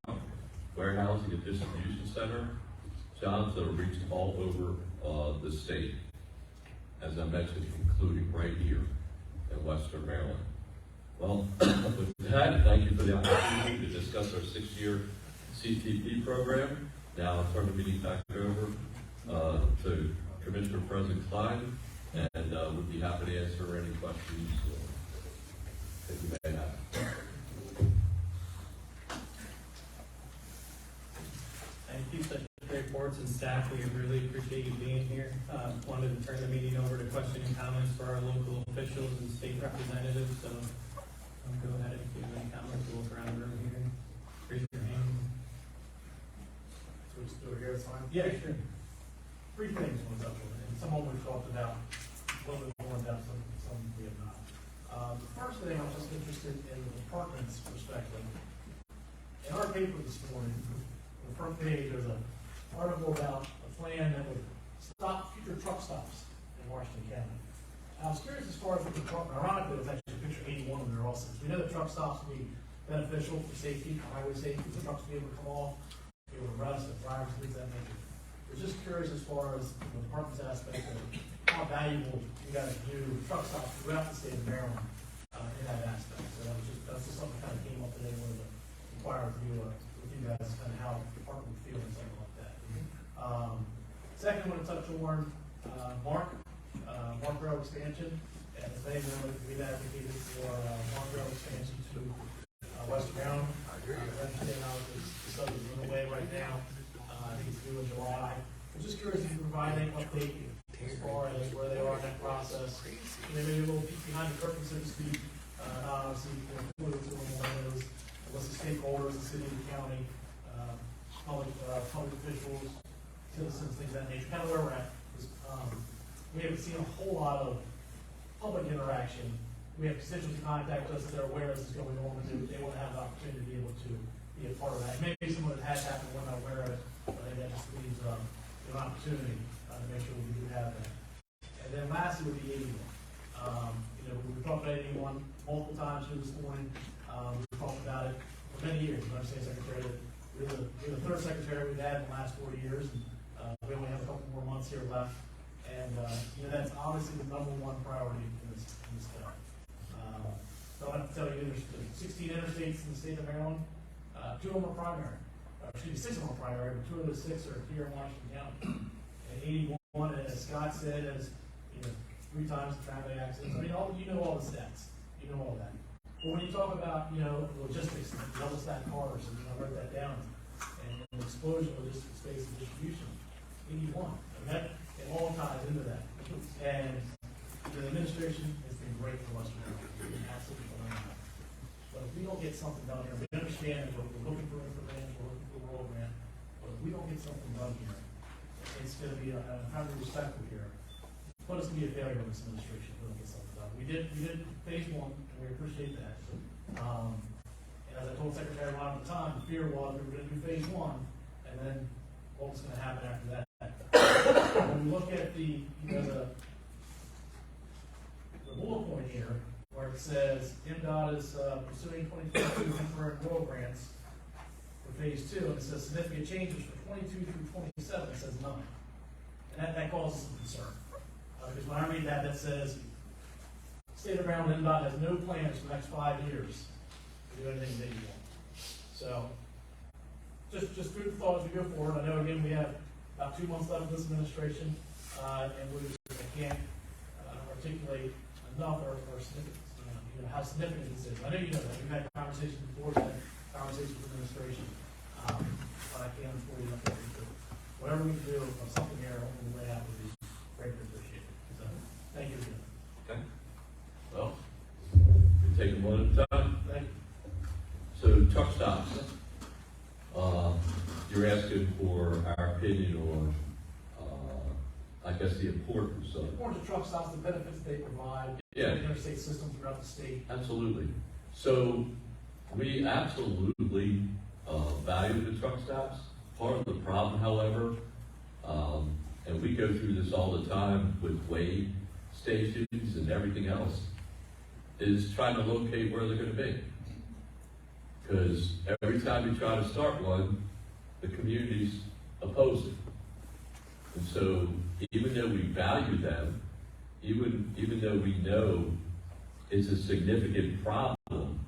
Speaker 11: warehousing and distribution center, jobs that are reached all over the state, as I mentioned, including right here in Western Maryland. Well, with that, thank you for the opportunity to discuss our 6-year CTP program. Now I'll turn the meeting back over to Commissioner President Klein, and would be happy to answer any questions that you may have.
Speaker 3: Thank you, Secretary Ports and staff. We really appreciate you being here. Wanted to turn the meeting over to question and comments for our local officials and state representatives. So go ahead if you have any comments. We'll look around the room here. Raise your hand.
Speaker 4: So we just do it here, it's fine?
Speaker 3: Yeah, sure.
Speaker 4: 3 things one's up with, and some of them we've talked about a little bit more in depth, some we have not. The first thing, I was just interested in the department's perspective. In our paper this morning, on the front page, there's an article about a plan that would stop future truck stops in Washington County. I was curious as far as what the department, ironically, it was actually picture 81 when they're all six. We know that truck stops will be beneficial for safety, for highway safety, for trucks to be able to come off, be able to rest, the drivers, things of that nature. I was just curious as far as the department's aspect of how valuable you guys view truck stops throughout the state of Maryland in that aspect. So that's just something that kind of came up today, wanted to inquire with you guys, kind of how the department would feel and something like that. Second, I want to touch on Mark Rail expansion. And as they know, we've advocated for Mark Rail expansion to Western Maryland. The study is underway right now. I think it's due in July. I'm just curious if you can provide any update as far as where they are in that process. Maybe a little peek behind the curtain, so to speak. Obviously, one of those, what's the stakeholders, the city, the county, public officials, citizens, things of that nature, kind of where we're at. We haven't seen a whole lot of public interaction. We have constituents who contact us that they're aware this is going on, but they want to have the opportunity to be able to be a part of that. Maybe someone that has happened, we're not aware of it, but I think that just leaves an opportunity to make sure we do have that. And then lastly would be 81. We've talked about 81 multiple times here this morning. We've talked about it for many years. You understand, Secretary, that you're the third secretary we've had in the last 4 years, and we only have a couple more months here left. And that's obviously the #1 priority in this bill. Don't have to tell you, there's 16 interstates in the state of Maryland. 2 of them are primary. 6 of them are primary, but 2 of those 6 are here in Washington County. And 81, as Scott said, has 3 times the traffic accidents. I mean, you know all the stats. You know all that. But when you talk about logistics, double stack cars, and I wrote that down, and the explosion of logistics space and distribution, 81. And that it all ties into that. And the administration has been great for Western Maryland. It's been absolutely phenomenal. But if we don't get something done here, we understand that we're looking for information, we're looking for a world grant, but if we don't get something done here, it's going to be, I'm trying to be respectful here, but it's going to be a failure of this administration if we don't get something done. We did phase 1, and we appreciate that. And as I told Secretary Ron at the time, the fear was we were going to do phase 1, and then what was going to happen after that? When we look at the bullet point here, where it says MDOT is pursuing 2022 temporary road grants for phase 2, and it says significant changes for 22 through 27, it says none. And that causes some concern. Because when I read that says, State of Maryland MDOT has no plans for the next 5 years to do anything they want. So, just food for thought as we go forward. I know, again, we have about 2 months left of this administration, and I can't articulate enough or how significant this is. I know you know that. We've had conversations before, we've had conversations with the administration, but I can't afford enough to do. Whatever we can do of something here on the way out would be greatly appreciated. So, thank you again.
Speaker 11: Okay. Well, we take them one at a time.
Speaker 4: Thank you.
Speaker 11: So truck stops. You're asking for our opinion on, I guess, the importance of.
Speaker 4: The importance of truck stops, the benefits they provide,
Speaker 11: Yeah.
Speaker 4: the interstate system throughout the state.
Speaker 11: Absolutely. So we absolutely value the truck stops. Part of the problem, however, and we go through this all the time with weigh stations and everything else, is trying to locate where they're going to be. Because every time you try to start one, the communities oppose it. And so even though we value them, even though we know it's a significant problem,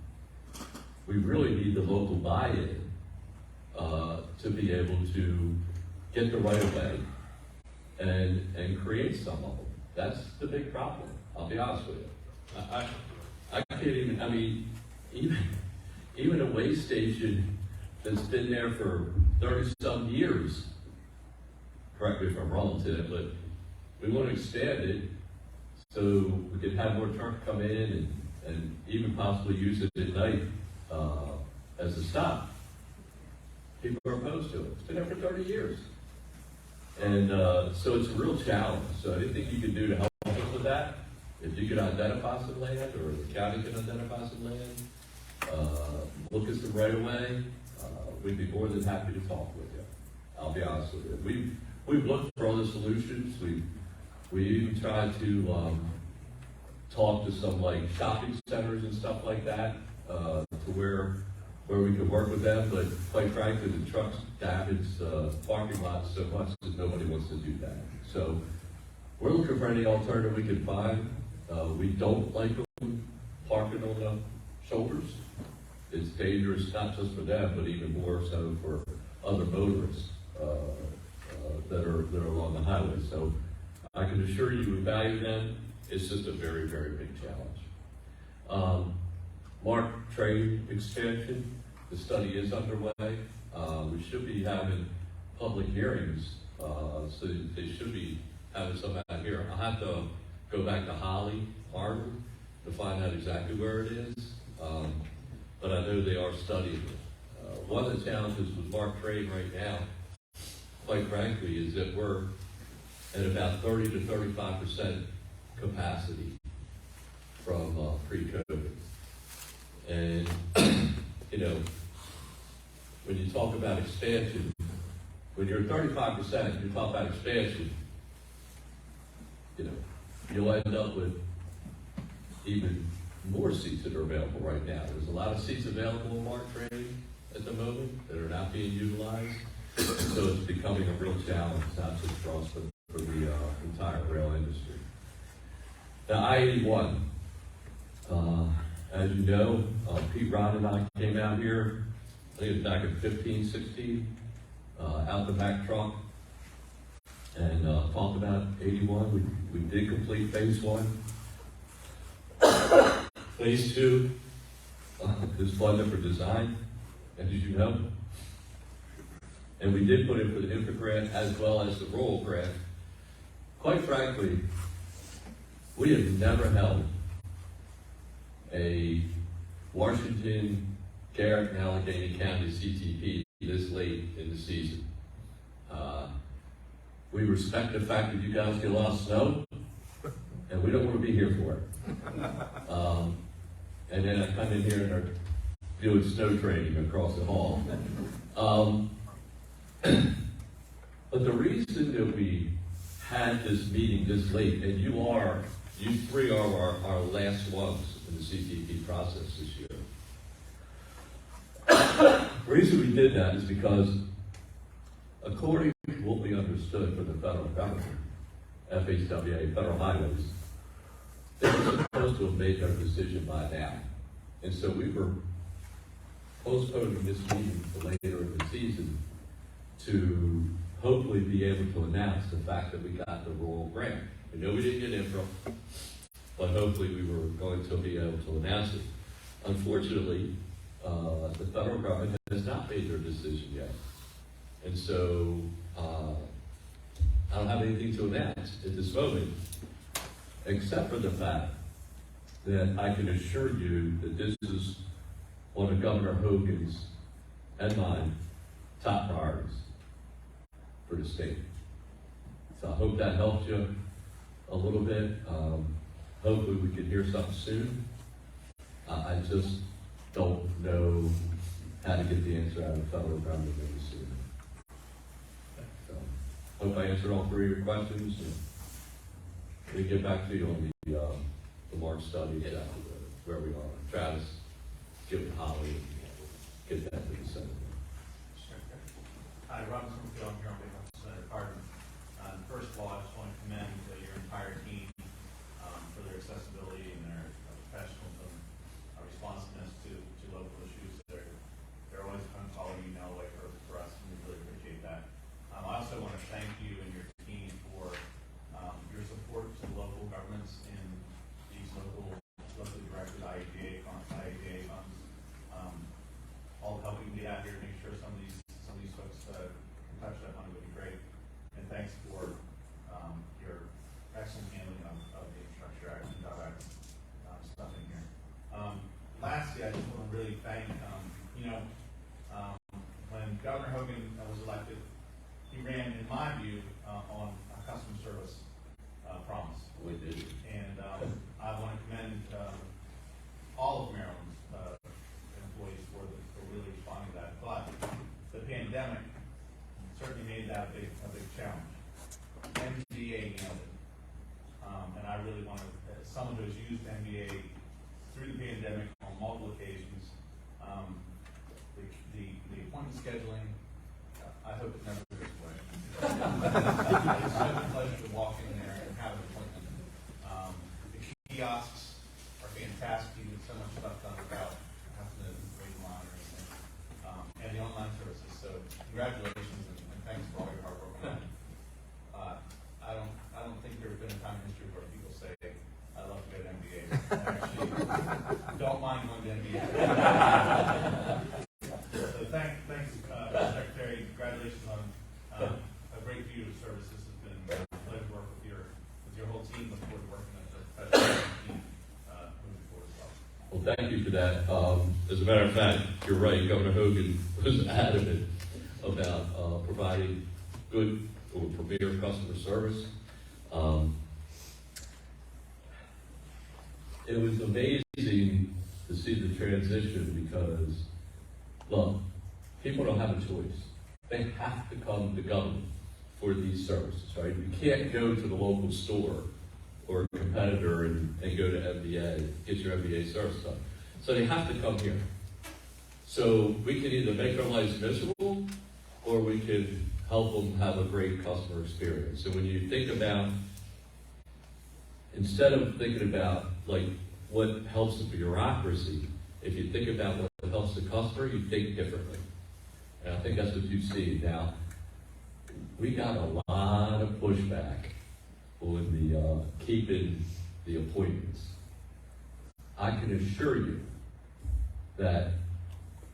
Speaker 11: we really need the local buy-in to be able to get the right of way and create some of them. That's the big problem, I'll be honest with you. I can't even, I mean, even a weigh station that's been there for 30-some years, correct me if I'm wrong, Tim, but we want to expand it so we can have more trucks come in and even possibly use it at night as a stop. People are opposed to it. It's been there for 30 years. And so it's a real challenge. So anything you can do to help us with that, if you could identify some land, or the county can identify some land, look at some right of way, we'd be more than happy to talk with you. I'll be honest with you. We've looked for other solutions. We even tried to talk to some like shopping centers and stuff like that, to where we could work with them, but quite frankly, the trucks damage parking lots so much that nobody wants to do that. So we're looking for any alternative we can find. We don't like them parking on the shoulders. It's dangerous not just for them, but even more so for other motorists that are along the highway. So I can assure you we value them. It's just a very, very big challenge. Mark train expansion, the study is underway. We should be having public hearings, so they should be having some out here. I'll have to go back to Holly Harbor to find out exactly where it is, but I know they are studying it. One of the challenges with Mark Train right now, quite frankly, is that we're at about 30 to 35% capacity from pre-COVID. And, you know, when you talk about expansion, when you're at 35%, you talk about expansion, you know, you'll end up with even more seats that are available right now. There's a lot of seats available in Mark Train at the moment that are not being utilized. So it's becoming a real challenge, not just for us, but for the entire rail industry. The I-81, as you know, Pete Ron and I came out here, I think it was back in 15, 16, out the back truck, and talked about 81. We did complete phase 1. Phase 2 is funded for design, as you know. And we did put in for the infra grant as well as the rural grant. Quite frankly, we have never held a Washington, Garrett, and Allegheny County CTP this late in the season. We respect the fact that you guys get a lot of snow, and we don't want to be here for it. And then I come in here and are doing snow training across the hall. But the reason that we had this meeting this late, and you three are our last ones in the CTP process this year. The reason we did that is because, according to what we understood from the federal government, FHWA, Federal Highways, they were supposed to have made their decision by now. And so we were postponing this meeting to later in the season to hopefully be able to announce the fact that we got the rural grant. We know we didn't get infra, but hopefully we were going to be able to announce it. Unfortunately, the federal government has not made their decision yet. And so I don't have anything to announce at this moment, except for the fact that I can assure you that this is one of Governor Hogan's and mine top priorities for the state. So I hope that helps you a little bit. Hopefully we can hear something soon. I just don't know how to get the answer out of the federal government very soon. So hope I answered all three of your questions. We get back to you on the March studies after where we are. Travis, give it Holly, get that to the Senate.
Speaker 15: Hi, Robin Summerfield. I'm here on behalf of Senator Cardin. First of all, I just want to commend your entire team for their accessibility and their professionalism, responsiveness to local issues. They're always calling email away for us, and we really appreciate that. I also want to thank you and your team for your support to local governments in these locally directed IADA funds. All the help we can get out here to make sure some of these folks can touch that money would be great. And thanks for your excellent handling of the Infrastructure Act and Job Act stuff in here. Lastly, I just want to really thank, when Governor Hogan was elected, he ran, in my view, on a customer service promise.
Speaker 11: We did.
Speaker 15: And I want to commend all of Maryland's employees for really responding to that. But the pandemic certainly made that a big challenge. MDA nailed it. And I really want to, as someone who has used MDA through the pandemic on multiple occasions, the appointment scheduling, I hope it never goes away. It's such a pleasure to walk in there and have an appointment. The kiosks are fantastic. You get so much stuff done without having to wait in line or anything. And the online services. So congratulations and thanks for all your hard work on that. I don't think there's been a time in history where people say, I love to go to MBA. Actually, don't mind going to MBA. So thanks, Secretary. Congratulations on a great view of service. This has been a pleasure to work with your whole team. Look forward to working with the professional team moving forward as well.
Speaker 11: Well, thank you for that. As a matter of fact, you're right. Governor Hogan was adamant about providing good or premier customer service. It was amazing to see the transition because, look, people don't have a choice. They have to come to government for these services, right? You can't go to the local store or a competitor and go to MBA, get your MBA service done. So they have to come here. So we can either make their lives miserable or we can help them have a great customer experience. So when you think about, instead of thinking about like what helps the bureaucracy, if you think about what helps the customer, you think differently. And I think that's what you see now. We got a lot of pushback on the keeping the appointments. I can assure you that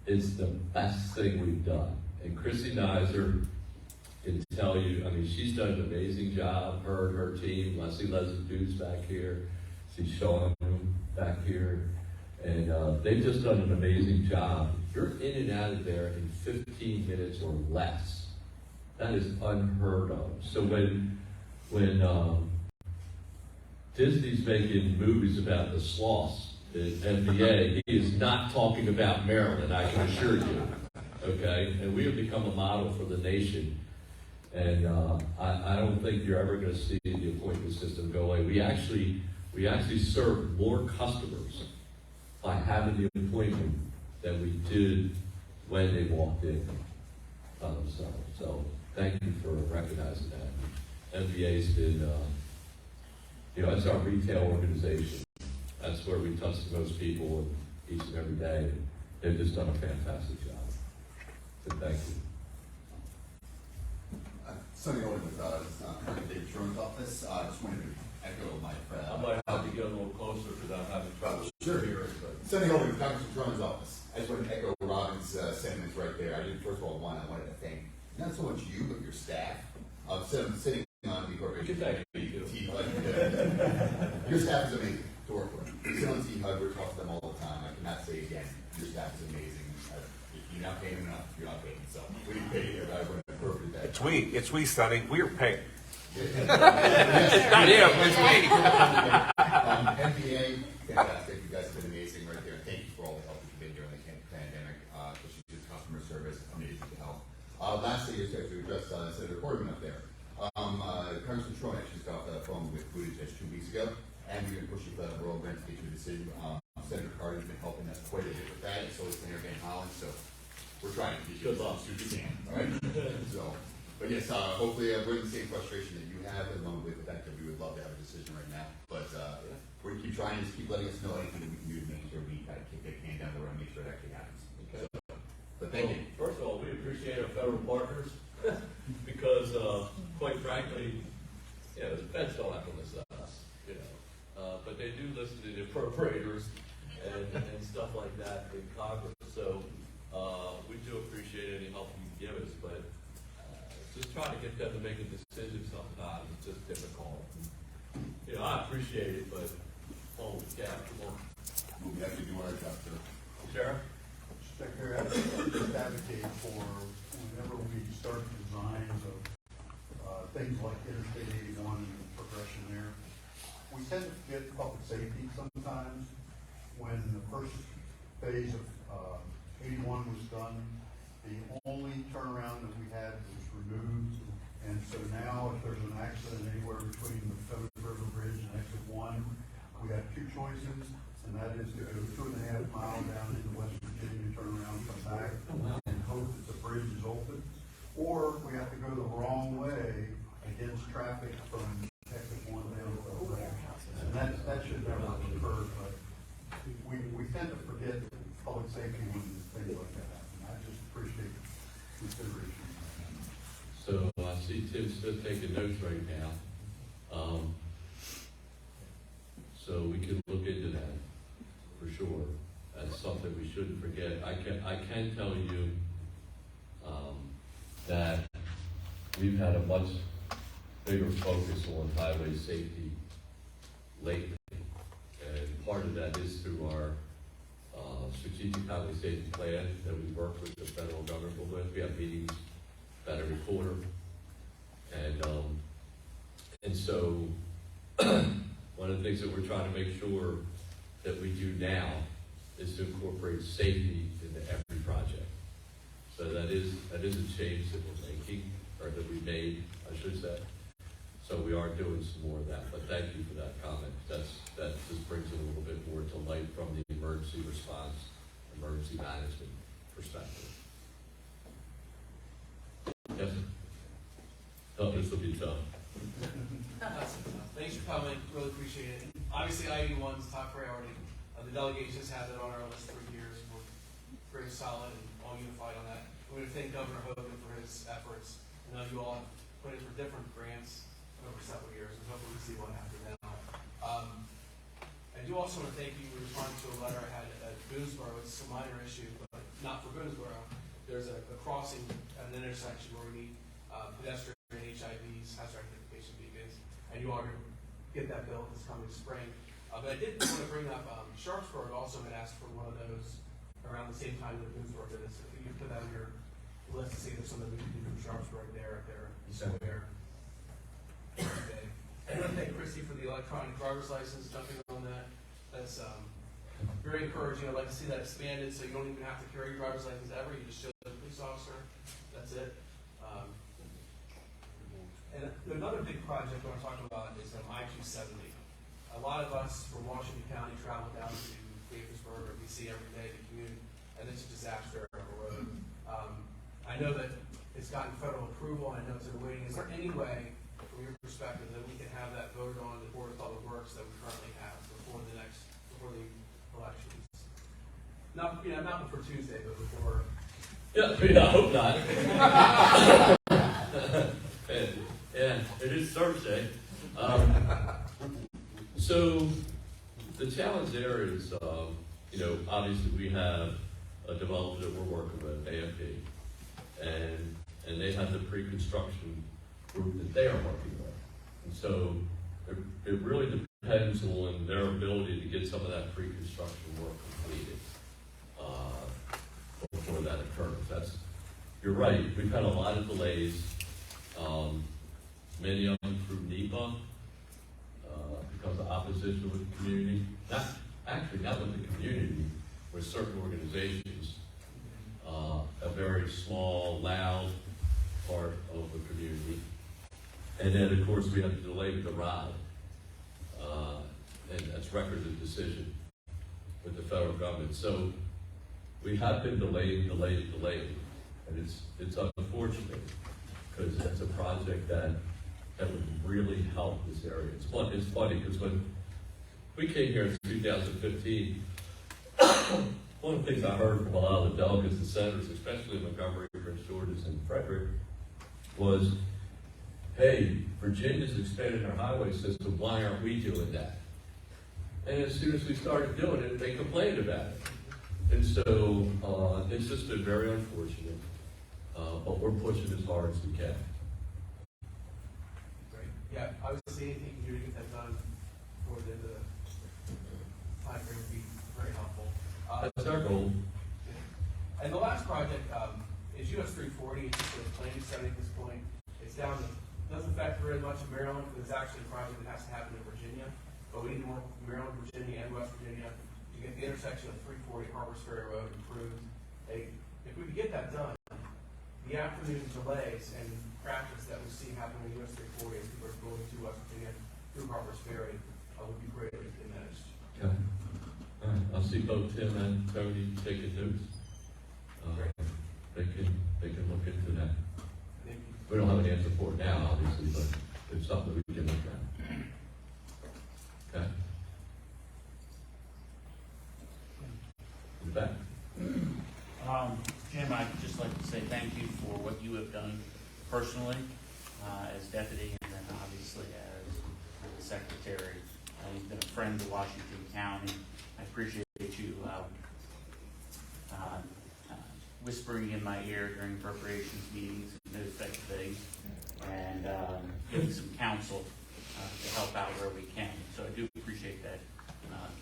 Speaker 11: it's the best thing we've done. And Chrissy Nizer can tell you, I mean, she's done an amazing job, her and her team. Leslie Dude's back here. She's Sean back here. And they've just done an amazing job. You're in and out of there in 15 minutes or less. That is unheard of. So when Disney's making movies about the sloths at NBA, he is not talking about Maryland, I can assure you. Okay? And we have become a model for the nation. And I don't think you're ever going to see the appointment system go away. We actually serve more customers by having the appointment than we did when they walked in. So thank you for recognizing that. MBA's been, it's our retail organization. That's where we touch the most people each and every day. And they've just done a fantastic job. So thank you.
Speaker 16: Sonny Owen with David Sherman's office. I just wanted to echo my friend.
Speaker 11: I might have to get a little closer because I'm having trouble hearing.
Speaker 16: Sonny Owen with Congressman Sherman's office. I just wanted to echo Robin's sentiments right there. I did, first of all, I wanted to thank not so much you, but your staff. Sitting on the corporation. Your staff is amazing to work with. We sit on T-Hub, we talk to them all the time. I cannot say again, your staff is amazing. You're not paying enough, you're not paying. So we pay you, I want to appropriate that.
Speaker 17: It's we, Sonny. We're paying.
Speaker 16: Not him, it's me. MBA, fantastic. You guys have been amazing right there. Thank you for all the help that you've been during the pandemic, especially with customer service, amazing help. Lastly, just to address Senator Corbin up there. Congressman Troy actually got off the phone with Buttigieg 2 weeks ago, and we're going to push you for that rural grant to get you a decision. Senator Carter's been helping us quite a bit with that, and so is Mayor Van Hollen, so we're trying to get you as soon as we can, all right? So, but yes, hopefully we're in the same frustration that you have, along with the fact that we would love to have a decision right now. But we're going to keep trying, just keep letting us know anything that we can do to make sure we kind of kick that can down the road and make sure it actually happens.
Speaker 11: Okay.
Speaker 16: So, but thank you.
Speaker 11: First of all, we appreciate our federal partners because, quite frankly, the feds don't have to listen to us, but they do listen to the appropriators and stuff like that in Congress. So we do appreciate any help you can give us, but just trying to get them to make a decision sometimes is just difficult. I appreciate it, but holy cow, come on.
Speaker 16: We'll be happy to do our job, sir.
Speaker 11: Sheriff?
Speaker 7: Secretary, I just advocate for whenever we start designs of things like Interstate 81 and the progression there, we tend to forget public safety sometimes. When the first phase of 81 was done, the only turnaround that we had was removed. And so now if there's an accident anywhere between the Feathers River Bridge and exit 1, we have two choices, and that is to go 2.5 miles down into West Virginia, turn around, come back, and hope that the bridge is open. Or we have to go the wrong way against traffic from exit 1 down to the bridge. And that should never occur, but we tend to forget public safety when things like that happen. I just appreciate consideration.
Speaker 11: So I see Tim Smith taking notes right now. So we can look into that for sure. That's something we shouldn't forget. I can tell you that we've had a much bigger focus on highway safety lately. And part of that is through our strategic highway safety plan that we work with the federal government with. We have meetings about every quarter. And so one of the things that we're trying to make sure that we do now is to incorporate safety into every project. So that is a change that we're making, or that we made, I should say. So we are doing some more of that, but thank you for that comment. That just brings it a little bit more to light from the emergency response, emergency management perspective. Yes? Oh, this will be tough.
Speaker 1: Thanks for coming, really appreciate it. Obviously, I-81 is top priority. The delegations had it on our list for years. We're very solid and all unified on that. We want to thank Governor Hogan for his efforts. I know you all have put in for different grants over several years, and hopefully we see what happens now. I do also want to thank you. We responded to a letter I had at Boonesboro. It's a minor issue, but not for Boonesboro. There's a crossing at an intersection where we need pedestrian HIVs, hazard identification beacons, and you are going to get that built this coming spring. But I did want to bring up Sharpsburg also had asked for one of those around the same time that Boonesboro did it. So if you could put that on your list to see if there's something we can do from Sharpsburg there, if they're square. I want to thank Christy for the electronic driver's license, jumping on that. That's very encouraging. I'd like to see that expanded so you don't even have to carry your driver's license ever. You just show the police officer. That's it. And another big project I want to talk about is I-270. A lot of us from Washington County travel down to Gaithersburg or DC every day to commute, and it's a disaster on the road. I know that it's gotten federal approval, and I know it's in waiting. Is there any way, from your perspective, that we can have that voted on the Board of Public Works that we currently have before the elections? Not before Tuesday, but before.
Speaker 11: Yeah, I hope not. Yeah, it is Thursday. So the challenge there is, obviously we have a developer that we're working with, AFP, and they have the pre-construction group that they are working with. And so it really depends on their ability to get some of that pre-construction work completed before that occurs. You're right, we've had a lot of delays. Many of them through NEPA, because of opposition with the community. Not with the community, with certain organizations. A very small, loud part of the community. And then, of course, we had to delay the ride. And that's record of decision with the federal government. So we have been delayed. And it's unfortunate because that's a project that would really help this area. It's funny because when we came here in 2015, one of the things I heard from a lot of the delegates and senators, especially in Montgomery, Prince George's, and Frederick, was, hey, Virginia's expanding their highway system, why aren't we doing that? And as soon as we started doing it, they complained about it. And so it's just been very unfortunate, but we're pushing as hard as we can.
Speaker 1: Great. Yeah, obviously anything you can do to get that done before the end of the time frame would be very helpful.
Speaker 11: That's our goal.
Speaker 1: And the last project is US 340. It's just a planning study at this point. It's down to, doesn't affect very much in Maryland because it's actually a project that has to happen in Virginia. But we need more Maryland, Virginia, and West Virginia to get the intersection of 340 Harper's Ferry Road improved. If we could get that done, the afternoon delays and crashes that we see happening in US 340 as people are going to West Virginia through Harper's Ferry would be greatly diminished.
Speaker 11: Okay. All right. I'll see both Tim and Tony taking notes. They can look into that. We don't have an answer for it now, obviously, but it's something we can look at. Okay. In the back.
Speaker 18: Jim, I'd just like to say thank you for what you have done personally as deputy and then obviously as the secretary. You've been a friend to Washington County. I appreciate you whispering in my ear during appropriations meetings and those types of things, and giving some counsel to help out where we can. So I do appreciate that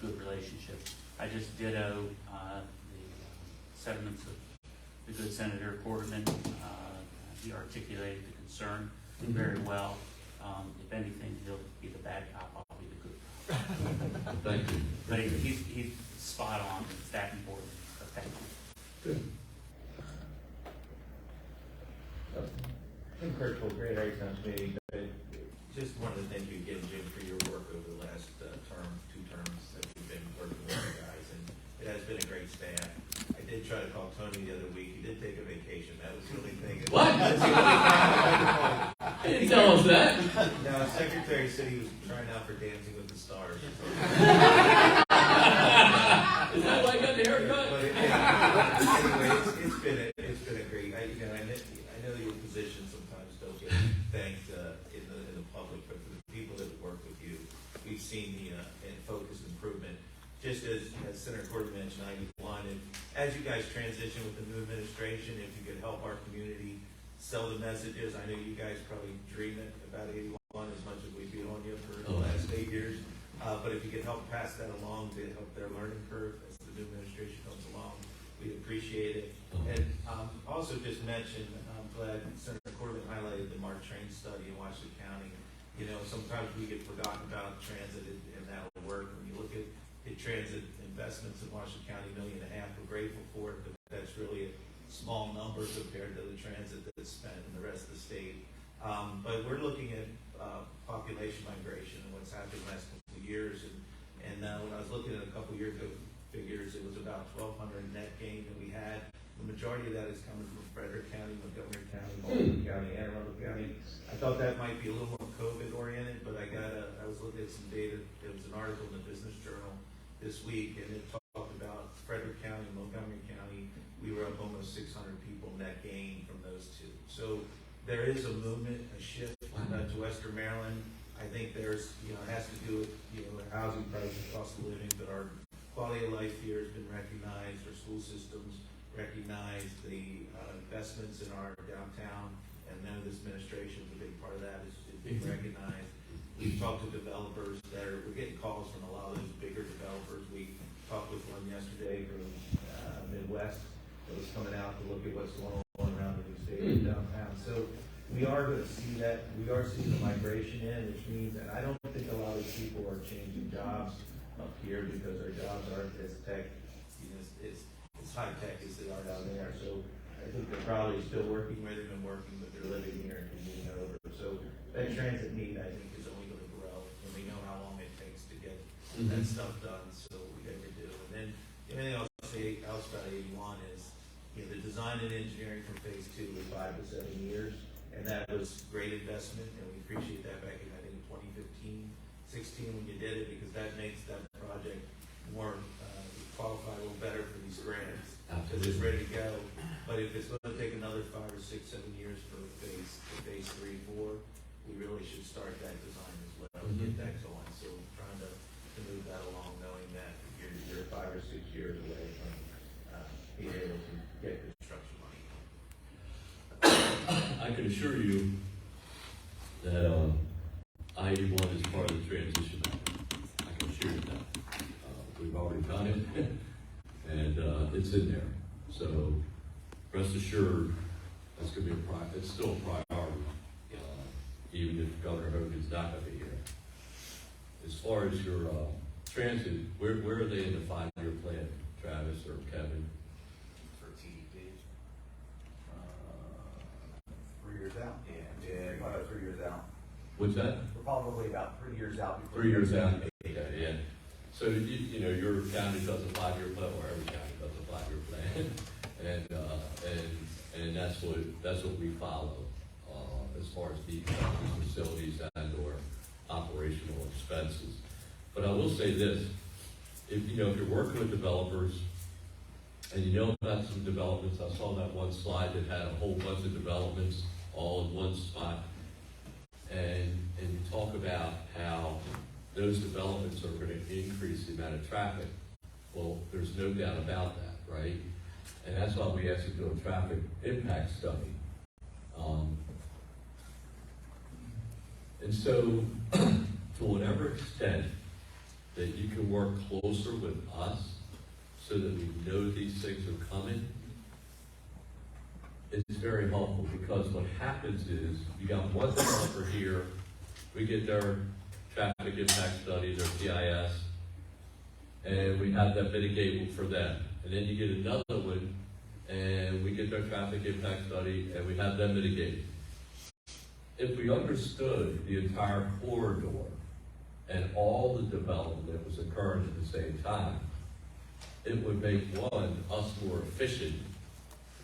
Speaker 18: good relationship. I just ditto the sentiments of the good Senator Quarterman. He articulated the concern very well. If anything, he'll be the bad cop, I'll be the good cop.
Speaker 11: Thank you.
Speaker 18: But he's spot on. It's that important. So thank you.
Speaker 11: Good.
Speaker 19: I'm Kurt Cole, Great Area Town Committee. Just wanted to thank you again, Jim, for your work over the last two terms that we've been working with you guys, and it has been a great staff. I did try to call Tony the other week. He did take a vacation. That was the only thing.
Speaker 11: What?
Speaker 19: That's the only thing.
Speaker 11: He didn't tell us that.
Speaker 19: No, Secretary said he was trying out for Dancing with the Stars.
Speaker 11: Is that why I got the haircut?
Speaker 19: But anyway, it's been a great. I know your position sometimes don't get thanked in the public, but for the people that work with you, we've seen the focus improvement. Just as Senator Porter mentioned, 91, and as you guys transition with the new administration, if you could help our community sell the messages, I know you guys probably dream it about 81 as much as we feel on you for the last 8 years. But if you could help pass that along to help their learning curve as the new administration comes along, we'd appreciate it. And also just mention, I'm glad Senator Corbett highlighted the MARC train study in Washington County. You know, sometimes we get forgotten about transit and that will work. When you look at transit investments in Washington County, $1.5 million, we're grateful for it, but that's really a small number compared to the transit that's spent in the rest of the state. But we're looking at population migration and what's happened in the last couple of years. And when I was looking at a couple of years ago figures, it was about 1,200 net gain that we had. The majority of that is coming from Frederick County, Montgomery County, Baltimore County, Anne Arundel County. I thought that might be a little more COVID oriented, but I was looking at some data. There was an article in the Business Journal this week, and it talked about Frederick County, Montgomery County. We were up almost 600 people net gain from those two. So there is a movement, a shift to Western Maryland. I think there's, it has to do with, housing prices, cost of living, but our quality of life here has been recognized, our school systems recognize the investments in our downtown, and now this administration is a big part of that, is being recognized. We've talked to developers we're getting calls from a lot of those bigger developers. We talked with one yesterday from Midwest that was coming out to look at what's going on around the new stadium downtown. So we are going to see that. We are seeing the migration in, which means, and I don't think a lot of people are changing jobs up here because our jobs aren't as tech, it's high tech as they are down there. So I think they're probably still working where they've been working, but they're living here and moving over. So that transit need, I think, is only gonna grow, and we know how long it takes to get
Speaker 11: Mhm.
Speaker 19: that stuff done, so we gotta do. And then, the only thing I'll say else about 81 is, you know, the design and engineering for phase 2 was 5 to 7 years, and that was great investment, and we appreciate that back in, I think, 2015, 16 when you did it, because that makes that project more, qualify a little better for these grants. Because it's ready to go. But if it's gonna take another 5 or 6, 7 years for phase 3, 4, we really should start that design as well, and get that going. So we're trying to move that along, knowing that you're 5 or 6 years away from, being able to get construction money.
Speaker 11: I can assure you that I-81 is part of the transition. I can assure you that. We've already done it, and it's in there. So rest assured, that's going to be it's still a priority, even if Governor Hogan's not going to be here. As far as your transit, where are they in the 5-year plan, Travis or Kevin?
Speaker 9: For TDP. 3 years out. Yeah, about 3 years out.
Speaker 11: What's that?
Speaker 9: We're probably about 3 years out.
Speaker 11: 3 years out. Yeah. So you know your county does a 5-year plan, or every county does a 5-year plan, and that's what we follow as far as the facilities and/or operational expenses. But I will say this: if you're working with developers, and you know about some developments, I saw that one slide that had a whole bunch of developments all in one spot, and you talk about how those developments are going to increase the amount of traffic. Well, there's no doubt about that, right? And that's why we asked to do a traffic impact study. And so, to whatever extent that you can work closer with us so that we know these things are coming, it's very helpful, because what happens is you got one developer here, we get their traffic impact study, their TIS, and we have that mitigate for them. And then you get another one, and we get their traffic impact study, and we have them mitigate. If we understood the entire corridor and all the development that was occurring at the same time, it would make, one, us more efficient.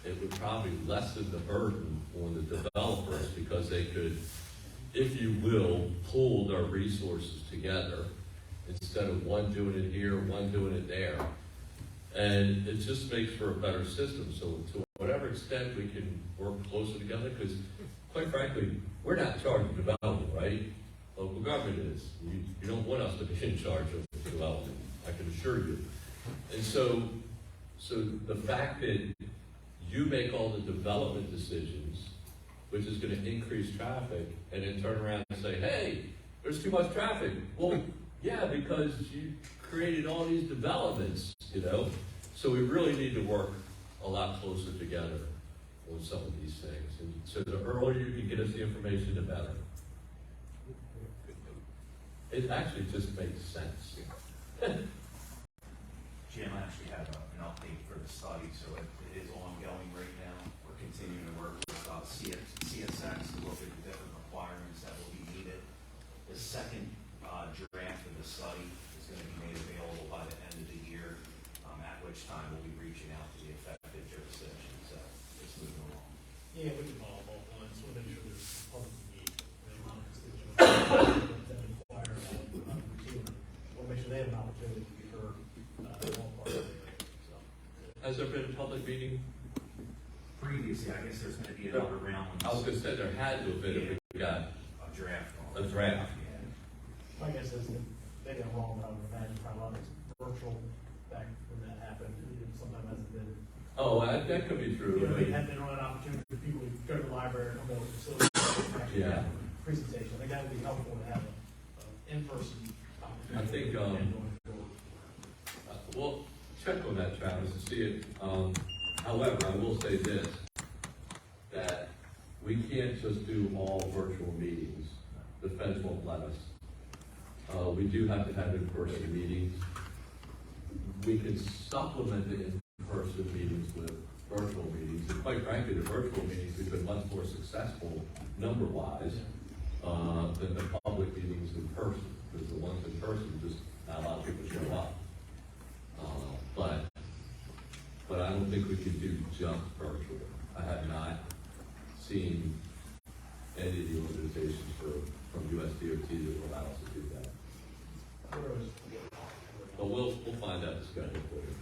Speaker 11: It would probably lessen the burden on the developers, because they could, if you will, pool their resources together instead of one doing it here, one doing it there. And it just makes for a better system. So to whatever extent we can work closer together, because quite frankly, we're not in charge of development, right? Local government is. You don't want us to be in charge of development, I can assure you. And so the fact that you make all the development decisions, which is going to increase traffic, and then turn around and say, hey, there's too much traffic. Well, yeah, because you created all these developments, So we really need to work a lot closer together on some of these things. And so the earlier you can get us the information, the better. It actually just makes sense.
Speaker 9: Jim, I actually have an update for the study, so it is ongoing right now. We're continuing to work with CSX to look at the different requirements that will be needed. The second draft of the study is going to be made available by the end of the year, at which time we'll be reaching out to the affected jurisdictions. So it's moving along.
Speaker 3: Yeah, we can follow both lines. We'll make sure there's public need. There's a lot of constituents that inquire about routine. We'll make sure they have an opportunity to be heard all parts of the area. So.
Speaker 11: Has there been a public meeting?
Speaker 9: Previously, I guess there's going to be another round.
Speaker 11: I was going to say there had to have been if we got
Speaker 9: a draft.
Speaker 11: A draft.
Speaker 3: My guess is that they got wrong, but I would imagine probably a lot of it's virtual back when that happened. Sometimes hasn't been.
Speaker 11: Oh, that could be true.
Speaker 3: They had been on an opportunity for people to go to the library and come to the facility and actually have a presentation. I think that would be helpful to have an in-person opportunity.
Speaker 11: I think, we'll check on that, Travis, to see it. However, I will say this, that we can't just do all virtual meetings. The feds won't let us. We do have to have in-person meetings. We can supplement the in-person meetings with virtual meetings. And quite frankly, the virtual meetings have been much more successful number-wise than the public meetings in person, because the ones in person, just not a lot of people show up. But I don't think we can do just virtual. I have not seen any of the organizations from USDOT that will allow us to do that. But we'll find out the schedule for you.